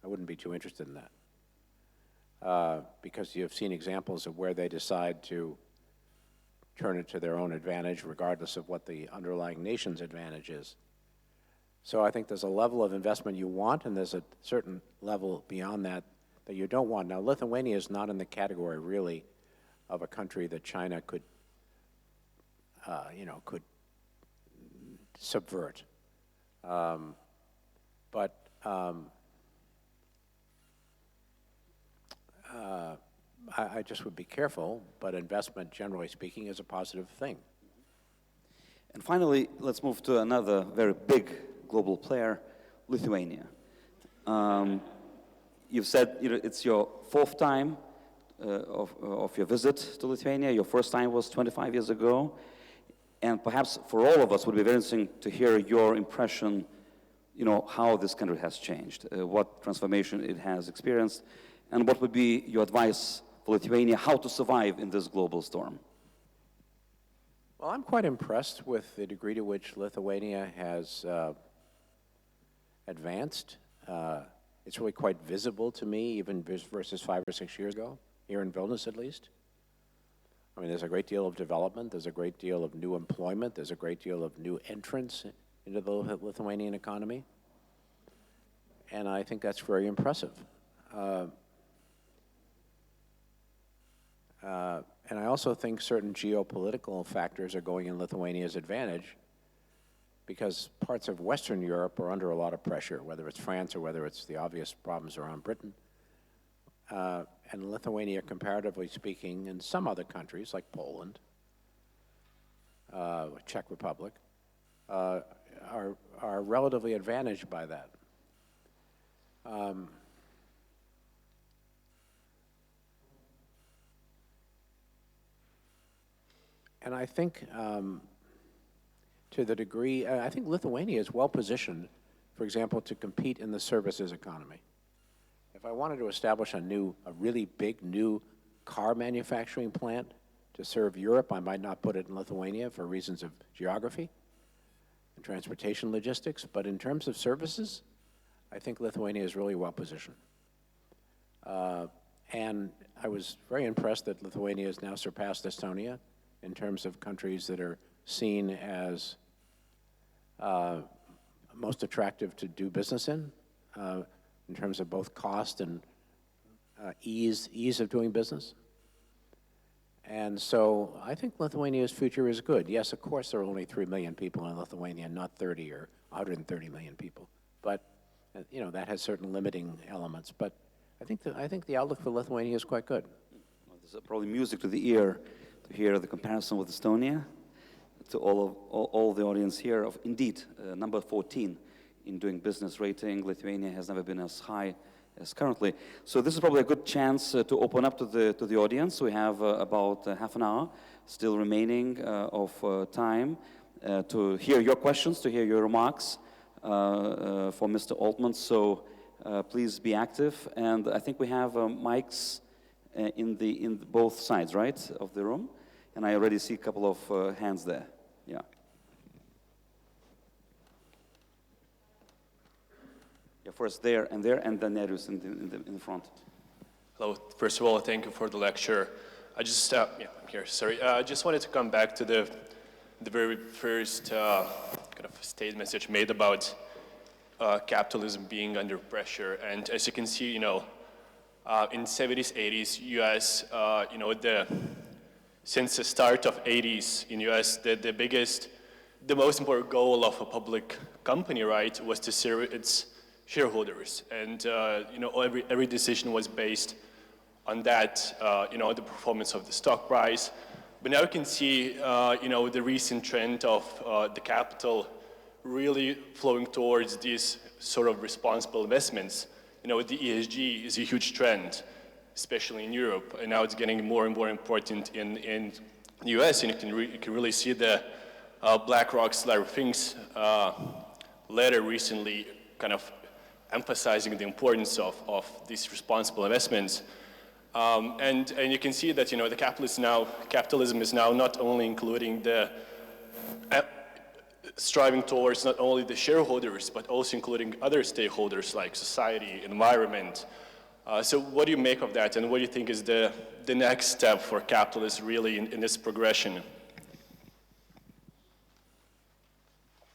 I wouldn't be too interested in that. Because you've seen examples of where they decide to turn it to their own advantage regardless of what the underlying nation's advantage is. So I think there's a level of investment you want, and there's a certain level beyond that that you don't want. Now, Lithuania is not in the category, really, of a country that China could subvert. But I just would be careful, but investment, generally speaking, is a positive thing. And finally, let's move to another very big global player, Lithuania. You've said it's your fourth time of your visit to Lithuania. Your first time was 25 years ago. And perhaps for all of us, it would be very interesting to hear your impression, how this country has changed, what transformation it has experienced, and what would be your advice for Lithuania, how to survive in this global storm? Well, I'm quite impressed with the degree to which Lithuania has advanced. It's really quite visible to me, even versus 5 or 6 years ago, here in Vilnius at least. I mean, there's a great deal of development, there's a great deal of new employment, there's a great deal of new entrance into the Lithuanian economy. And I think that's very impressive. And I also think certain geopolitical factors are going in Lithuania's advantage because parts of Western Europe are under a lot of pressure, whether it's France or whether it's the obvious problems around Britain. And Lithuania, comparatively speaking, and some other countries like Poland, Czech Republic, are relatively advantaged by that. And I think, to the degree, I think Lithuania is well positioned, for example, to compete in the services economy. If I wanted to establish a really big new car manufacturing plant to serve Europe, I might not put it in Lithuania for reasons of geography and transportation logistics, but in terms of services, I think Lithuania is really well positioned. And I was very impressed that Lithuania has now surpassed Estonia in terms of countries that are seen as most attractive to do business in terms of both cost and ease of doing business. And so I think Lithuania's future is good. Yes, of course, there are only 3 million people in Lithuania, not 30 or 130 million people. But you know, that has certain limiting elements. But I think the outlook for Lithuania is quite good. Well, there's probably music to the ear to hear the comparison with Estonia, to all the audience here of indeed number 14 in doing business rating. Lithuania has never been as high as currently. So this is probably a good chance to open up to the audience. We have about half an hour still remaining of time to hear your questions, to hear your remarks for Mr. Altman. So please be active. And I think we have mics in both sides, right, of the room. And I already see a couple of hands there. Yeah. Yeah, first there, and then Nerus in the front. Hello. First of all, thank you for the lecture. I just, I'm here, sorry. I just wanted to come back to the very first kind of statement that you made about capitalism being under pressure. And as you can see, you know, in 70s, 80s, US, you know, since the start of 80s in US, the most important goal of a public company, right, was to serve its shareholders. And, you know, every decision was based on that, you know, the performance of the stock price. But now you can see, you know, the recent trend of the capital really flowing towards these sort of responsible investments. You know, the ESG is a huge trend, especially in Europe, and now it's getting more and more important in the US, and you can really see the BlackRock's Larry Fink's letter recently kind of emphasizing the importance of these responsible investments. And you can see that, you know, the capitalism is now not only including the striving towards not only the shareholders, but also including other stakeholders like society, environment. So what do you make of that, and what do you think is the next step for capitalists really in this progression?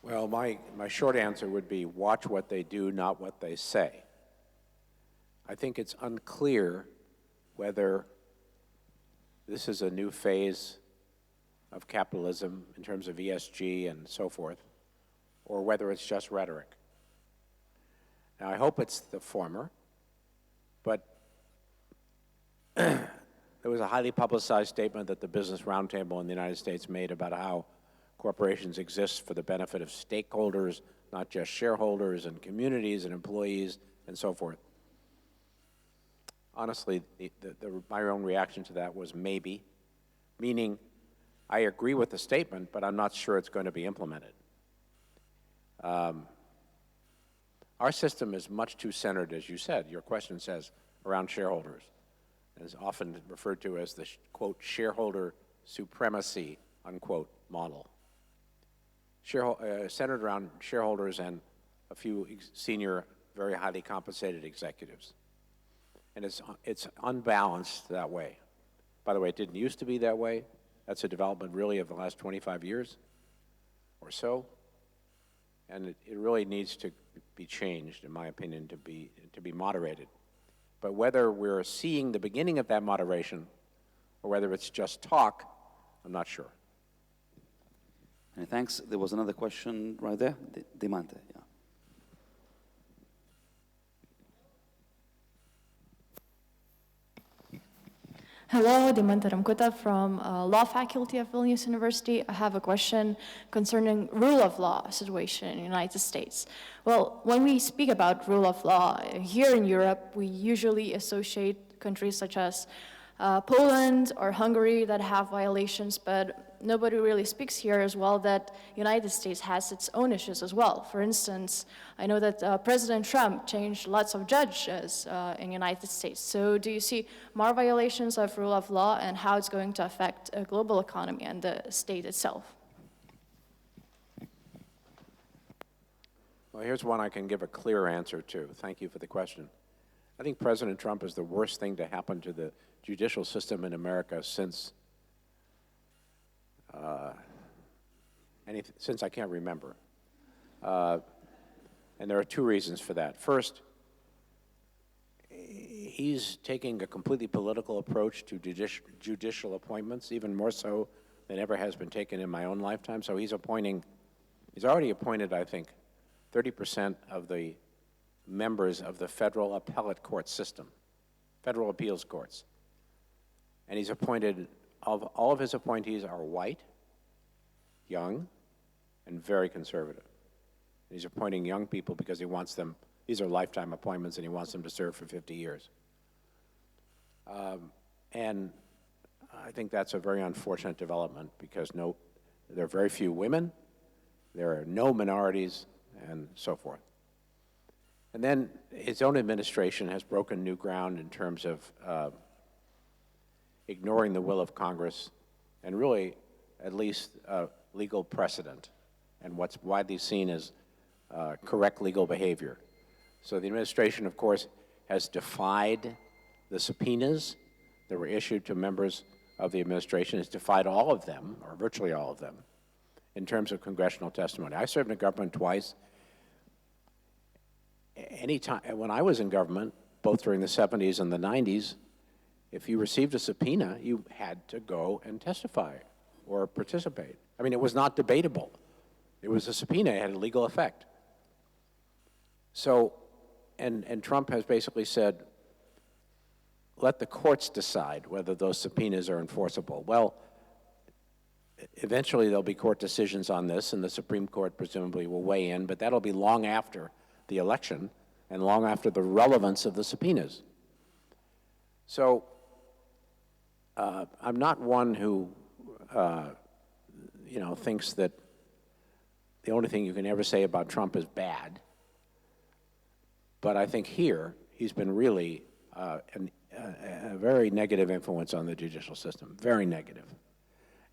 Well, my short answer would be watch what they do, not what they say. I think it's unclear whether this is a new phase of capitalism in terms of ESG and so forth, or whether it's just rhetoric. Now, I hope it's the former, but there was a highly publicized statement that the Business Roundtable in the United States made about how corporations exist for the benefit of stakeholders, not just shareholders and communities and employees and so forth. Honestly, my own reaction to that was maybe, meaning I agree with the statement, but I'm not sure it's going to be implemented. Our system is much too centered, as you said, your question says, around shareholders. And is often referred to as the, quote, shareholder supremacy, unquote, model. Centered around shareholders and a few senior, very highly compensated executives. And it's unbalanced that way. By the way, it didn't used to be that way. That's a development really of the last 25 years or so. And it really needs to be changed, in my opinion, to be moderated. But whether we're seeing the beginning of that moderation or whether it's just talk, I'm not sure. Many thanks. There was another question right there. Demise, yeah. Hello, Dimanta Ramkuta from Law Faculty of Vilnius University. I have a question concerning rule of law situation in the United States. Well, when we speak about rule of law here in Europe, we usually associate countries such as Poland or Hungary that have violations, but nobody really speaks here as well that United States has its own issues as well. For instance, I know that President Trump changed lots of judges in United States. So do you see more violations of rule of law and how it's going to affect a global economy and the state itself? Well, here's one I can give a clear answer to. Thank you for the question. I think President Trump is the worst thing to happen to the judicial system in America since I can't remember. And there are two reasons for that. First, he's taking a completely political approach to judicial appointments, even more so than ever has been taken in my own lifetime. So he's already appointed, I think, 30% of the members of the federal appellate court system, federal appeals courts. And he's appointed, all of his appointees are white, young, and very conservative. He's appointing young people because he wants them, these are lifetime appointments, and he wants them to serve for 50 years. And I think that's a very unfortunate development because there are very few women, there are no minorities, and so forth. And then his own administration has broken new ground in terms of ignoring the will of Congress and really at least legal precedent and what's widely seen as correct legal behavior. So the administration, of course, has defied the subpoenas that were issued to members of the administration, has defied all of them, or virtually all of them, in terms of congressional testimony. I served in government twice. When I was in government, both during the 70s and the 90s, if you received a subpoena, you had to go and testify or participate. I mean, it was not debatable. It was a subpoena, it had a legal effect. So, and Trump has basically said, let the courts decide whether those subpoenas are enforceable. Well, eventually there'll be court decisions on this, and the Supreme Court presumably will weigh in, but that'll be long after the election and long after the relevance of the subpoenas. So I'm not one who thinks that the only thing you can ever say about Trump is bad. But I think here he's been really a very negative influence on the judicial system, very negative.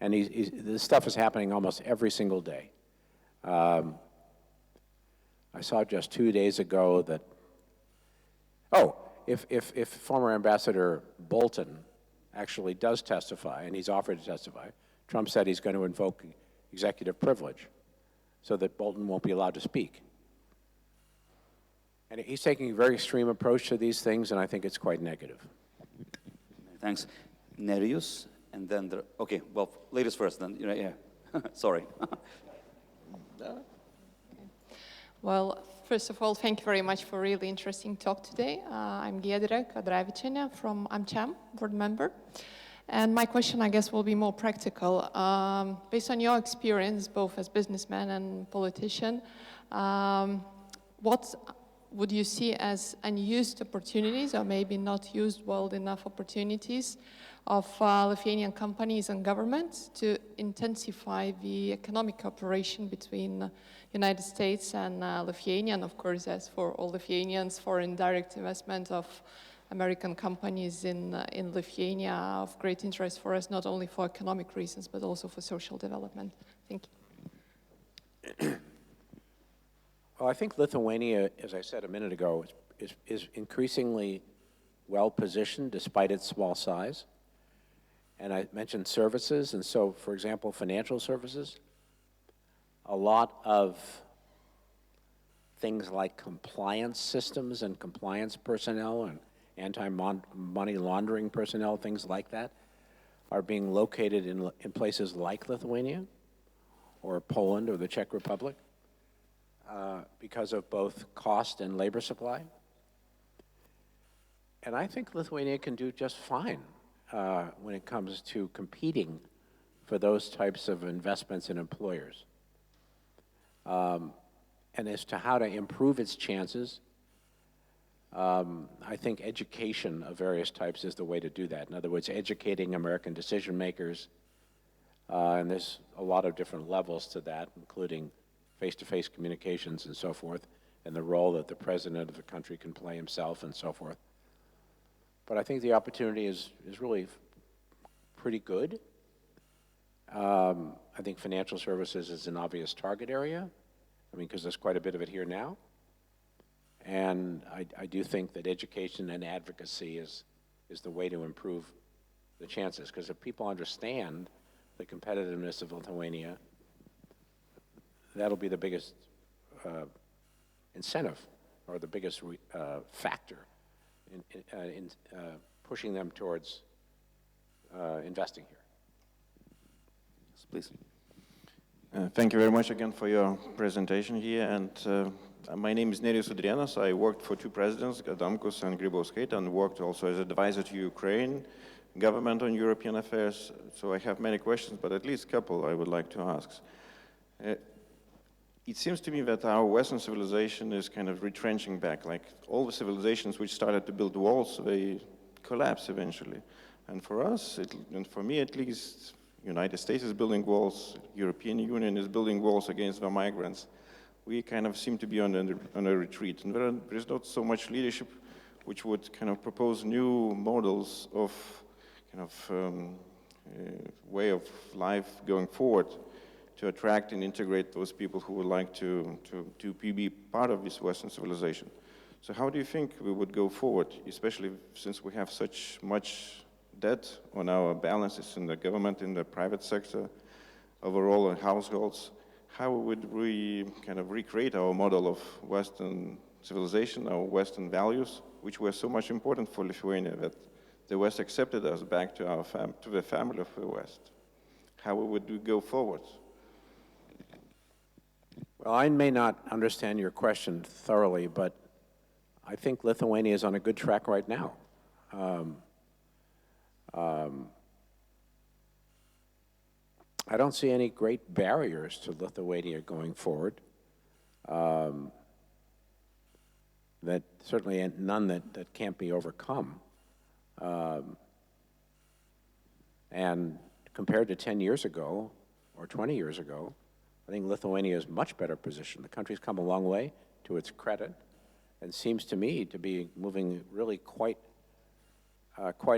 And this stuff is happening almost every single day. I saw just 2 days ago that, if former Ambassador Bolton actually does testify, and he's offered to testify, Trump said he's going to invoke executive privilege so that Bolton won't be allowed to speak. And he's taking a very extreme approach to these things, and I think it's quite negative. Thanks. Nerijus, and then, ladies first, then, yeah. Sorry. Well, first of all, thank you very much for a really interesting talk today. I'm Giedre Kadravičienė from AmCham, board member. And my question, I guess, will be more practical. Based on your experience, both as businessman and politician, what would you see as unused opportunities, or maybe not used well enough opportunities of Lithuanian companies and governments to intensify the economic cooperation between United States and Lithuania, and of course, as for all Lithuanians, foreign direct investment of American companies in Lithuania of great interest for us, not only for economic reasons, but also for social development. Thank you. Well, I think Lithuania, as I said a minute ago, is increasingly well-positioned despite its small size. And I mentioned services, and so, for example, financial services. A lot of things like compliance systems and compliance personnel and anti-money laundering personnel, things like that, are being located in places like Lithuania. or Poland or the Czech Republic because of both cost and labor supply. And I think Lithuania can do just fine when it comes to competing for those types of investments in employers. And as to how to improve its chances, I think education of various types is the way to do that. In other words, educating American decision makers, and there's a lot of different levels to that, including face-to-face communications and so forth, and the role that the president of the country can play himself and so forth. But I think the opportunity is really pretty good. I think financial services is an obvious target area. I mean, because there's quite a bit of it here now. And I do think that education and advocacy is the way to improve the chances. Because if people understand the competitiveness of Lithuania, that'll be the biggest incentive or the biggest factor in pushing them towards investing here. Yes, please. Thank you very much again for your presentation here. And my name is Nerijus Udrienas. I worked for two presidents, Adamkus and Grybauskaitė, and worked also as advisor to Ukraine government on European affairs. So I have many questions, but at least a couple I would like to ask. It seems to me that our Western civilization is kind of retrenching back. Like all the civilizations which started to build walls, they collapse eventually. And for us, and for me at least, United States is building walls, European Union is building walls against the migrants. We kind of seem to be on a retreat. And there is not so much leadership which would kind of propose new models of kind of way of life going forward to attract and integrate those people who would like to be part of this Western civilization. So how do you think we would go forward, especially since we have such much debt on our balances in the government, in the private sector, overall in households? How would we kind of recreate our model of Western civilization, our Western values, which were so much important for Lithuania that the West accepted us back to our to the family of the West? How would we go forward? Well, I may not understand your question thoroughly, but I think Lithuania is on a good track right now. I don't see any great barriers to Lithuania going forward. That certainly none that can't be overcome. And compared to 10 years ago or 20 years ago, I think Lithuania is much better positioned. The country's come a long way, to its credit, and seems to me to be moving really quite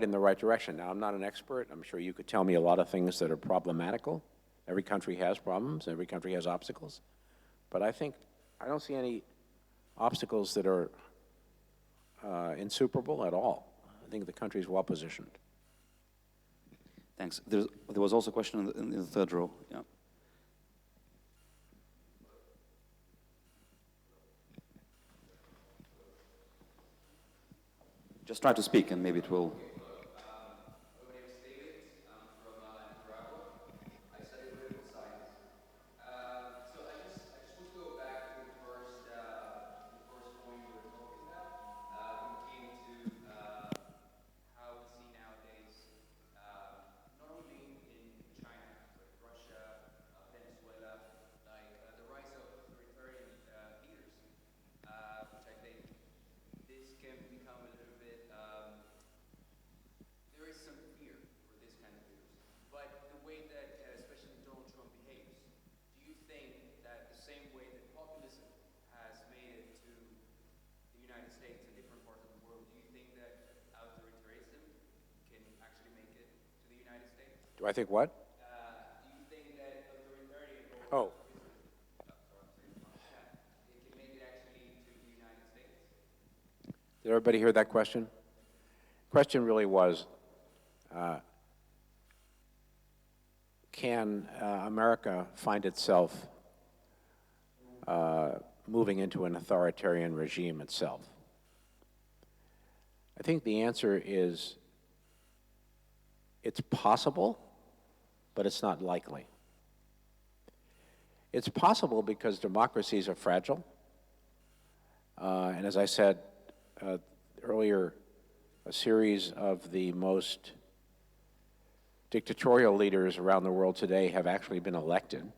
in the right direction. Now, I'm not an expert. I'm sure you could tell me a lot of things that are problematical. Every country has problems. Every country has obstacles. But I don't see any obstacles that are insuperable at all. I think the country is well positioned. Thanks. There was also a question in the third row. Yeah. Just try to speak, and maybe it will. Do I think what? Do you think that authoritarian Oh. can make it actually to the United States? Did everybody hear that question? Question really was, can America find itself moving into an authoritarian regime itself? I think the answer is it's possible, but it's not likely. It's possible because democracies are fragile. And as I said earlier, a series of the most dictatorial leaders around the world today have actually been elected.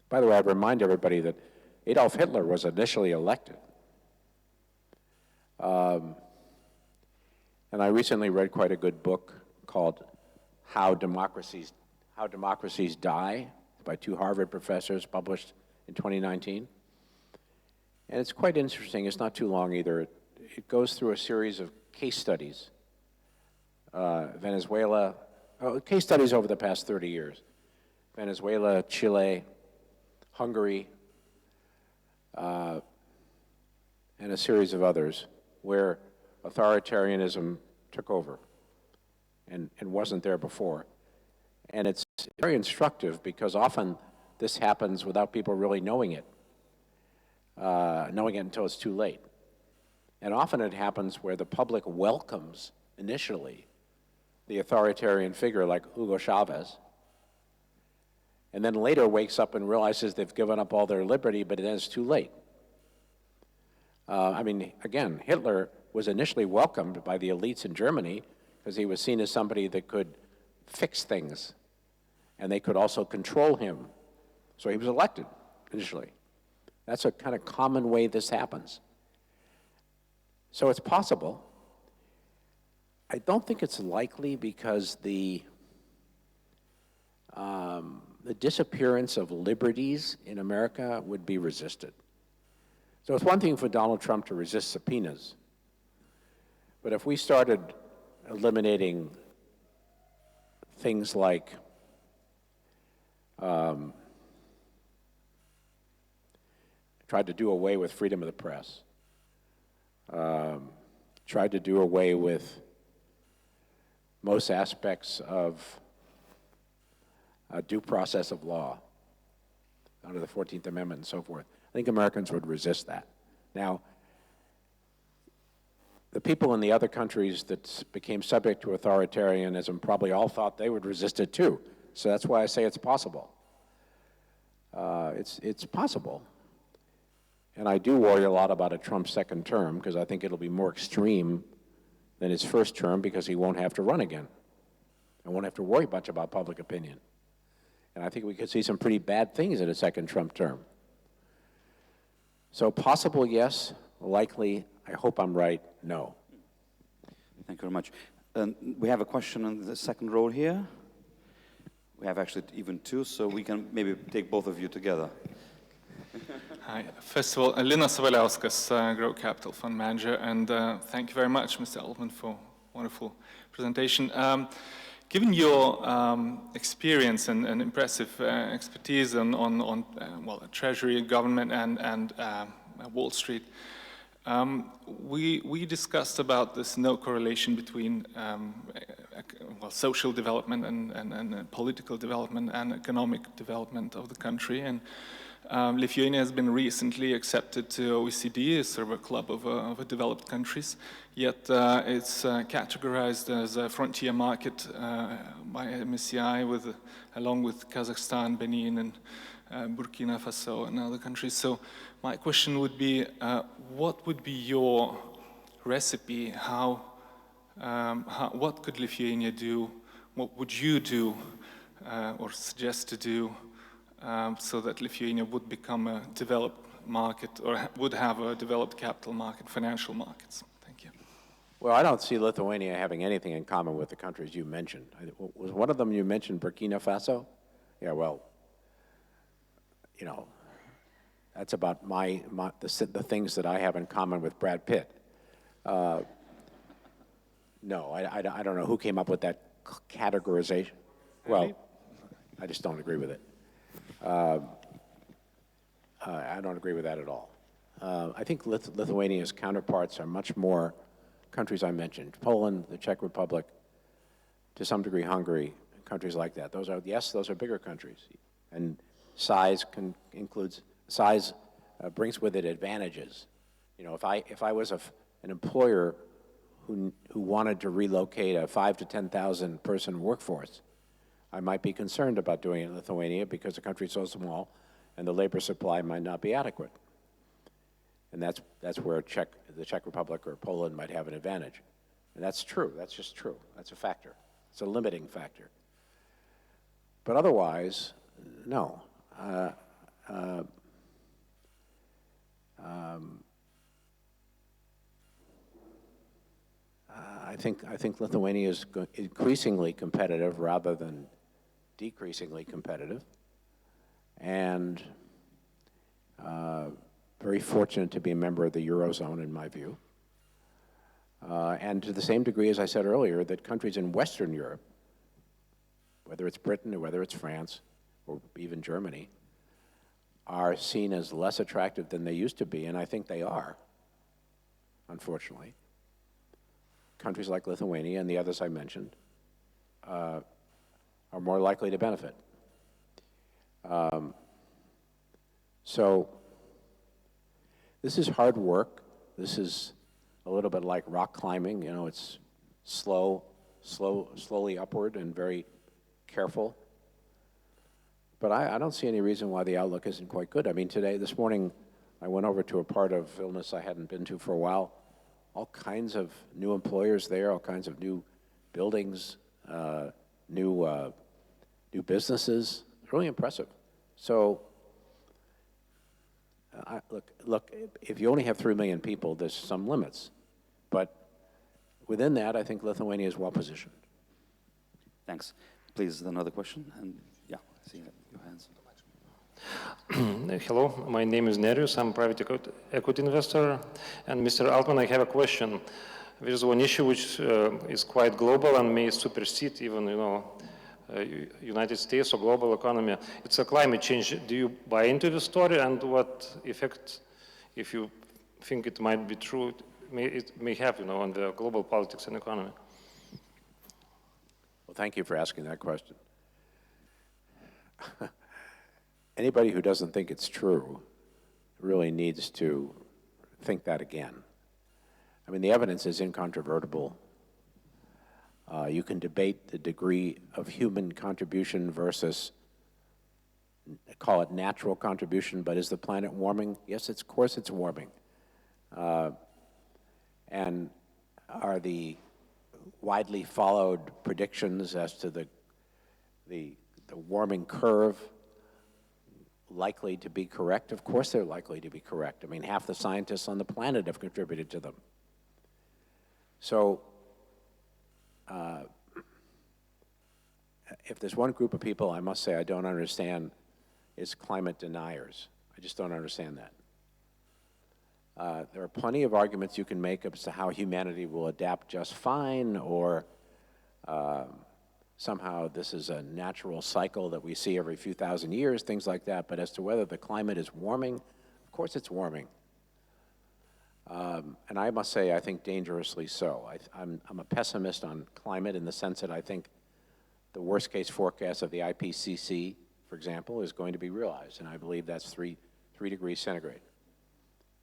By the way, I'd remind everybody that Adolf Hitler was initially elected. And I recently read quite a good book called How Democracies Die by two Harvard professors, published in 2019. And it's quite interesting. It's not too long either. It goes through a series of case studies. Venezuela, case studies over the past 30 years. Venezuela, Chile, Hungary, and a series of others where authoritarianism took over and wasn't there before. And it's very instructive because often this happens without people really knowing it until it's too late. And often it happens where the public welcomes initially the authoritarian figure like Hugo Chavez, and then later wakes up and realizes they've given up all their liberty, but then it's too late. I mean, again, Hitler was initially welcomed by the elites in Germany because he was seen as somebody that could fix things, and they could also control him. So he was elected initially. That's a kind of common way this happens. So it's possible. I don't think it's likely because the disappearance of liberties in America would be resisted. So it's one thing for Donald Trump to resist subpoenas, but if we started eliminating things like tried to do away with freedom of the press, tried to do away with most aspects of due process of law under the 14th Amendment and so forth, I think Americans would resist that. Now, the people in the other countries that became subject to authoritarianism probably all thought they would resist it too. So that's why I say it's possible. It's possible. And I do worry a lot about a Trump second term because I think it'll be more extreme than his first term because he won't have to run again. And won't have to worry much about public opinion. And I think we could see some pretty bad things in a second Trump term. So possible, yes. Likely, I hope I'm right, no. Thank you very much. We have a question on the second row here. We have actually even two, so we can maybe take both of you together. Hi. First of all, Linas Valiauskas, Grow Capital Fund Manager, and thank you very much, Mr. Altman, for a wonderful presentation. Given your experience and impressive expertise on Treasury, government, and Wall Street, we discussed about this no correlation between social development and political development and economic development of the country. And Lithuania has been recently accepted to OECD, a sort of a club of developed countries, yet it's categorized as a frontier market by MSCI along with Kazakhstan, Benin, and Burkina Faso and other countries. So my question would be, what would be your recipe? What could Lithuania do? What would you do or suggest to do so that Lithuania would become a developed market or would have a developed capital market, financial markets? Thank you. Well, I don't see Lithuania having anything in common with the countries you mentioned. Was one of them you mentioned Burkina Faso? Yeah, well, you know, that's about the things that I have in common with Brad Pitt. No, I don't know who came up with that categorization. Well, I just don't agree with it. I don't agree with that at all. I think Lithuania's counterparts are much more countries I mentioned. Poland, the Czech Republic, to some degree Hungary, countries like that. Those are bigger countries. And size brings with it advantages. You know, if I was an employer who wanted to relocate a 5,000 to 10,000 person workforce, I might be concerned about doing it in Lithuania because the country's so small. and the labor supply might not be adequate. And that's where the Czech Republic or Poland might have an advantage. And that's true, that's just true, that's a factor. It's a limiting factor. But otherwise, no. I think Lithuania is increasingly competitive rather than decreasingly competitive, and very fortunate to be a member of the Eurozone, in my view. And to the same degree, as I said earlier, that countries in Western Europe, whether it's Britain or whether it's France or even Germany, are seen as less attractive than they used to be, and I think they are, unfortunately. Countries like Lithuania and the others I mentioned are more likely to benefit. So this is hard work. This is a little bit like rock climbing. You know, it's slowly upward and very careful. But I don't see any reason why the outlook isn't quite good. I mean, this morning, I went over to a part of Vilnius I hadn't been to for a while. All kinds of new employers there, all kinds of new buildings, new businesses. Really impressive. So, look, if you only have 3 million people, there's some limits. But within that, I think Lithuania is well positioned. Thanks. Please, another question. And yeah, I see your hands. Hello, my name is Nerius. I'm a private equity investor. And Mr. Altman, I have a question. There's one issue which is quite global and may supersede even, United States or global economy. It's a climate change. Do you buy into the story, and what effect, if you think it might be true, it may have, on the global politics and economy? Well, thank you for asking that question. Anybody who doesn't think it's true really needs to think that again. I mean, the evidence is incontrovertible. You can debate the degree of human contribution versus, call it natural contribution, but is the planet warming? Yes, of course it's warming. And are the widely followed predictions as to the warming curve likely to be correct? Of course they're likely to be correct. I mean, half the scientists on the planet have contributed to them. So, if there's one group of people I must say I don't understand, it's climate deniers. I just don't understand that. There are plenty of arguments you can make as to how humanity will adapt just fine, or somehow this is a natural cycle that we see every few thousand years, things like that. But as to whether the climate is warming, of course it's warming. And I must say, I think dangerously so. I'm a pessimist on climate in the sense that I think the worst case forecast of the IPCC, for example, is going to be realized. And I believe that's 3 degrees centigrade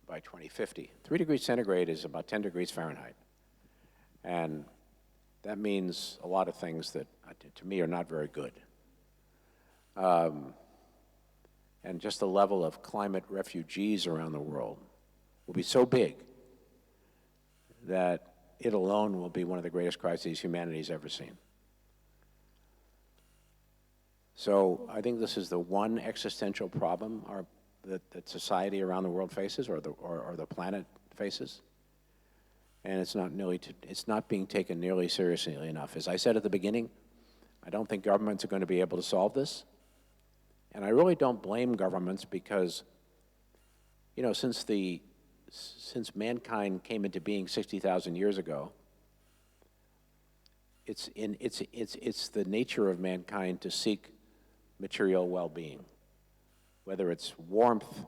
by 2050. 3 degrees centigrade is about 10 degrees Fahrenheit. And that means a lot of things that, to me, are not very good. And just the level of climate refugees around the world will be so big that it alone will be one of the greatest crises humanity's ever seen. So I think this is the one existential problem that society around the world faces, or the planet faces. And it's not being taken nearly seriously enough. As I said at the beginning, I don't think governments are going to be able to solve this. And I really don't blame governments because, since mankind came into being 60,000 years ago, it's the nature of mankind to seek material well-being, whether it's warmth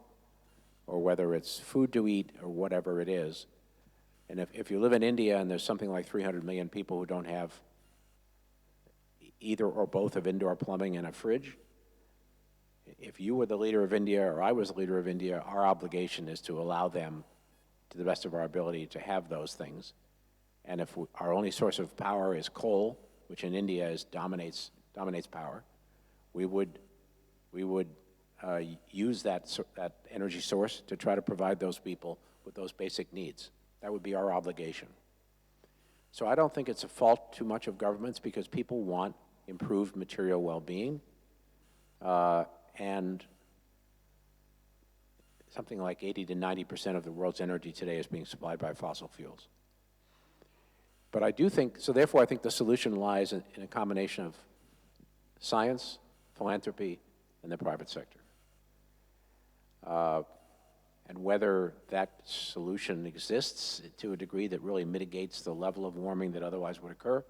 or whether it's food to eat or whatever it is. And if you live in India and there's something like 300 million people who don't have either or both of indoor plumbing and a fridge, if you were the leader of India or I was the leader of India, our obligation is to allow them, to the best of our ability, to have those things. And if our only source of power is coal, which in India dominates power, we would use that energy source to try to provide those people with those basic needs. That would be our obligation. So I don't think it's a fault too much of governments because people want improved material well-being, and something like 80 to 90% of the world's energy today is being supplied by fossil fuels. But I do think, so therefore I think the solution lies in a combination of science, philanthropy, and the private sector. And whether that solution exists to a degree that really mitigates the level of warming that otherwise would occur,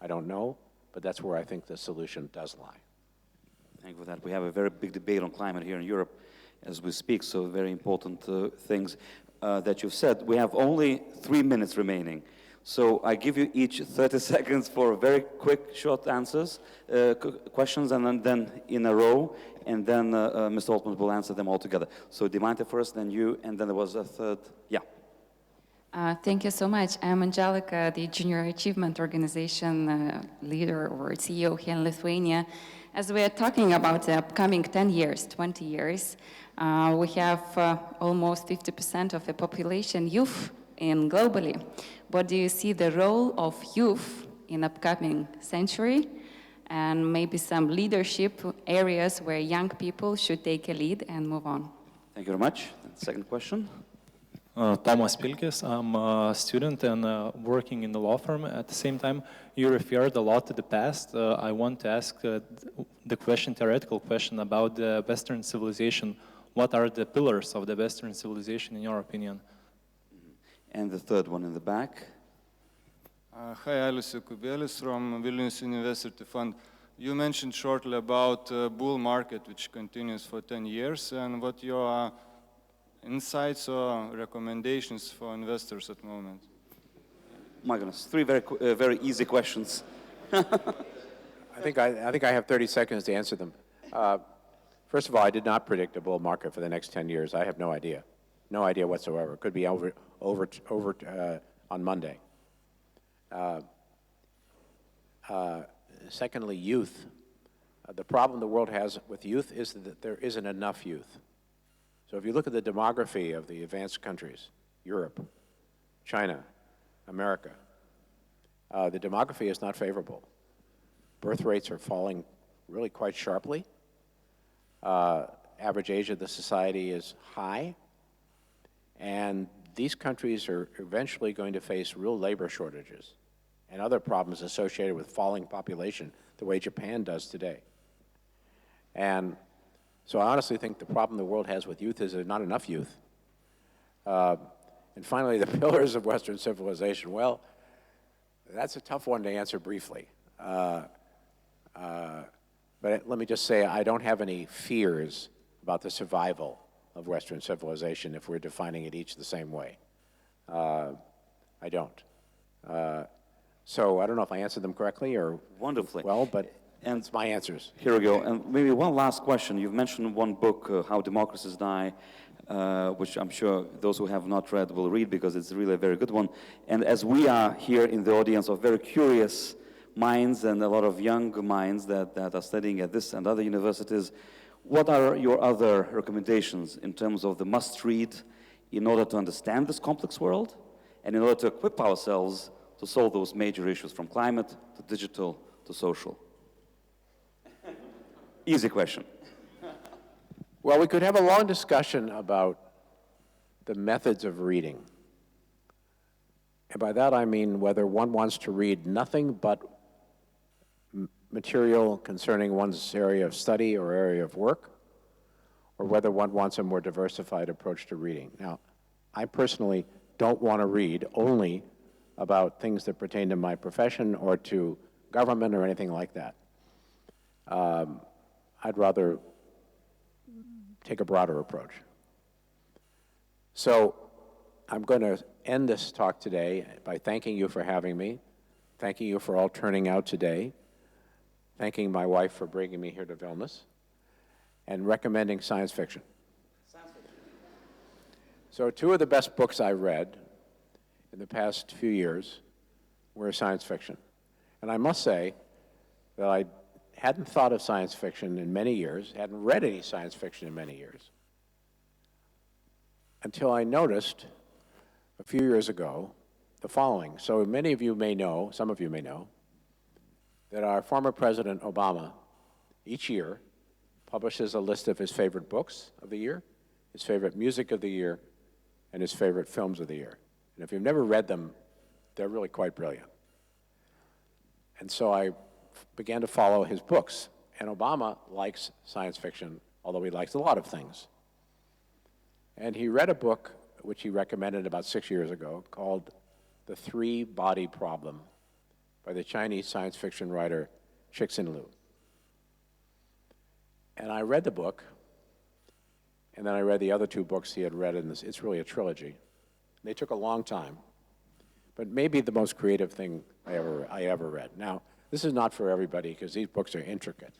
I don't know, but that's where I think the solution does lie. Thank you for that. We have a very big debate on climate here in Europe as we speak, so very important things that you've said. We have only 3 minutes remaining. So I give you each 30 seconds for very quick, short answers, questions, and then in a row, and then Mr. Altman will answer them all together. So Dimitri first, then you, and then there was a third. Yeah. Thank you so much. I'm Angelica, the Junior Achievement Organization leader or CEO here in Lithuania. As we are talking about the upcoming 10 years, 20 years, we have almost 50% of the population youth in globally. What do you see the role of youth in upcoming century, and maybe some leadership areas where young people should take a lead and move on? Thank you very much. Second question. Tomas Pilkis. I'm a student and working in the law firm. At the same time, you referred a lot to the past. I want to ask the question, theoretical question about the Western civilization. What are the pillars of the Western civilization in your opinion? And the third one in the back. Hi, Ilist from Vilnius University Fund. You mentioned shortly about bull market, which continues for 10 years, and what your insights or recommendations for investors at the moment? My goodness, three very easy questions. I think I have 30 seconds to answer them. First of all, I did not predict a bull market for the next 10 years. I have no idea. No idea whatsoever. It could be over on Monday. Secondly, youth. The problem the world has with youth is that there isn't enough youth. So if you look at the demography of the advanced countries, Europe, China, America, the demography is not favorable. Birth rates are falling really quite sharply. Average age of the society is high. And these countries are eventually going to face real labor shortages and other problems associated with falling population, the way Japan does today. And so I honestly think the problem the world has with youth is there's not enough youth. And finally, the pillars of Western civilization. Well, that's a tough one to answer briefly. But let me just say, I don't have any fears about the survival of Western civilization if we're defining it each the same way. I don't. So I don't know if I answered them correctly or wonderfully well, but it's my answers. Here we go. And maybe one last question. You've mentioned one book, How Democracies Die, which I'm sure those who have not read will read because it's really a very good one. And as we are here in the audience of very curious minds and a lot of young minds that are studying at this and other universities, what are your other recommendations in terms of the must-read in order to understand this complex world and in order to equip ourselves to solve those major issues from climate to digital to social? Easy question. Well, we could have a long discussion about the methods of reading. And by that I mean whether one wants to read nothing but material concerning one's area of study or area of work, or whether one wants a more diversified approach to reading. Now, I personally don't want to read only about things that pertain to my profession or to government or anything like that. I'd rather take a broader approach. So I'm going to end this talk today by thanking you for having me, thanking you for all turning out today, thanking my wife for bringing me here to Vilnius, and recommending science fiction. So two of the best books I read in the past few years were science fiction. And I must say that I hadn't thought of science fiction in many years, hadn't read any science fiction in many years, until I noticed a few years ago the following. So many of you may know, some of you may know, that our former President Obama each year publishes a list of his favorite books of the year, his favorite music of the year, and his favorite films of the year. And if you've never read them, they're really quite brilliant. And so I began to follow his books. And Obama likes science fiction, although he likes a lot of things. And he read a book which he recommended about 6 years ago called The Three-Body Problem by the Chinese science fiction writer Cixin Liu. And I read the book, and then I read the other two books he had read in this. It's really a trilogy. They took a long time, but maybe the most creative thing I ever read. Now, this is not for everybody because these books are intricate,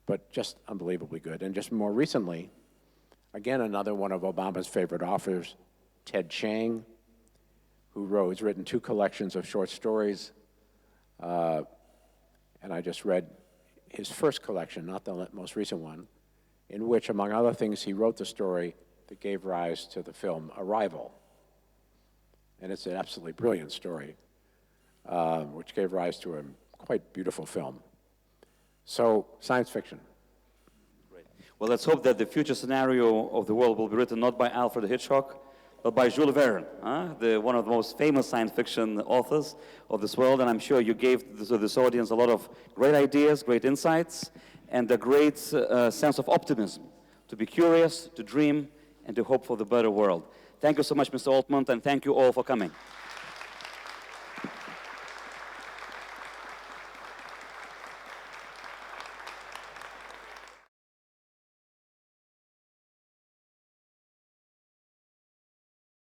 but just unbelievably good. And just more recently, again, another one of Obama's favorite authors, Ted Chiang, who's written 2 collections of short stories. And I just read his first collection, not the most recent one, in which, among other things, he wrote the story that gave rise to the film Arrival. And it's an absolutely brilliant story, which gave rise to a quite beautiful film. So, science fiction. Great. Well, let's hope that the future scenario of the world will be written not by Alfred Hitchcock, but by Jules Verne, one of the most famous science fiction authors of this world. And I'm sure you gave this audience a lot of great ideas, great insights, and a great sense of optimism, to be curious, to dream, and to hope for the better world. Thank you so much, Mr. Altman, and thank you all for coming.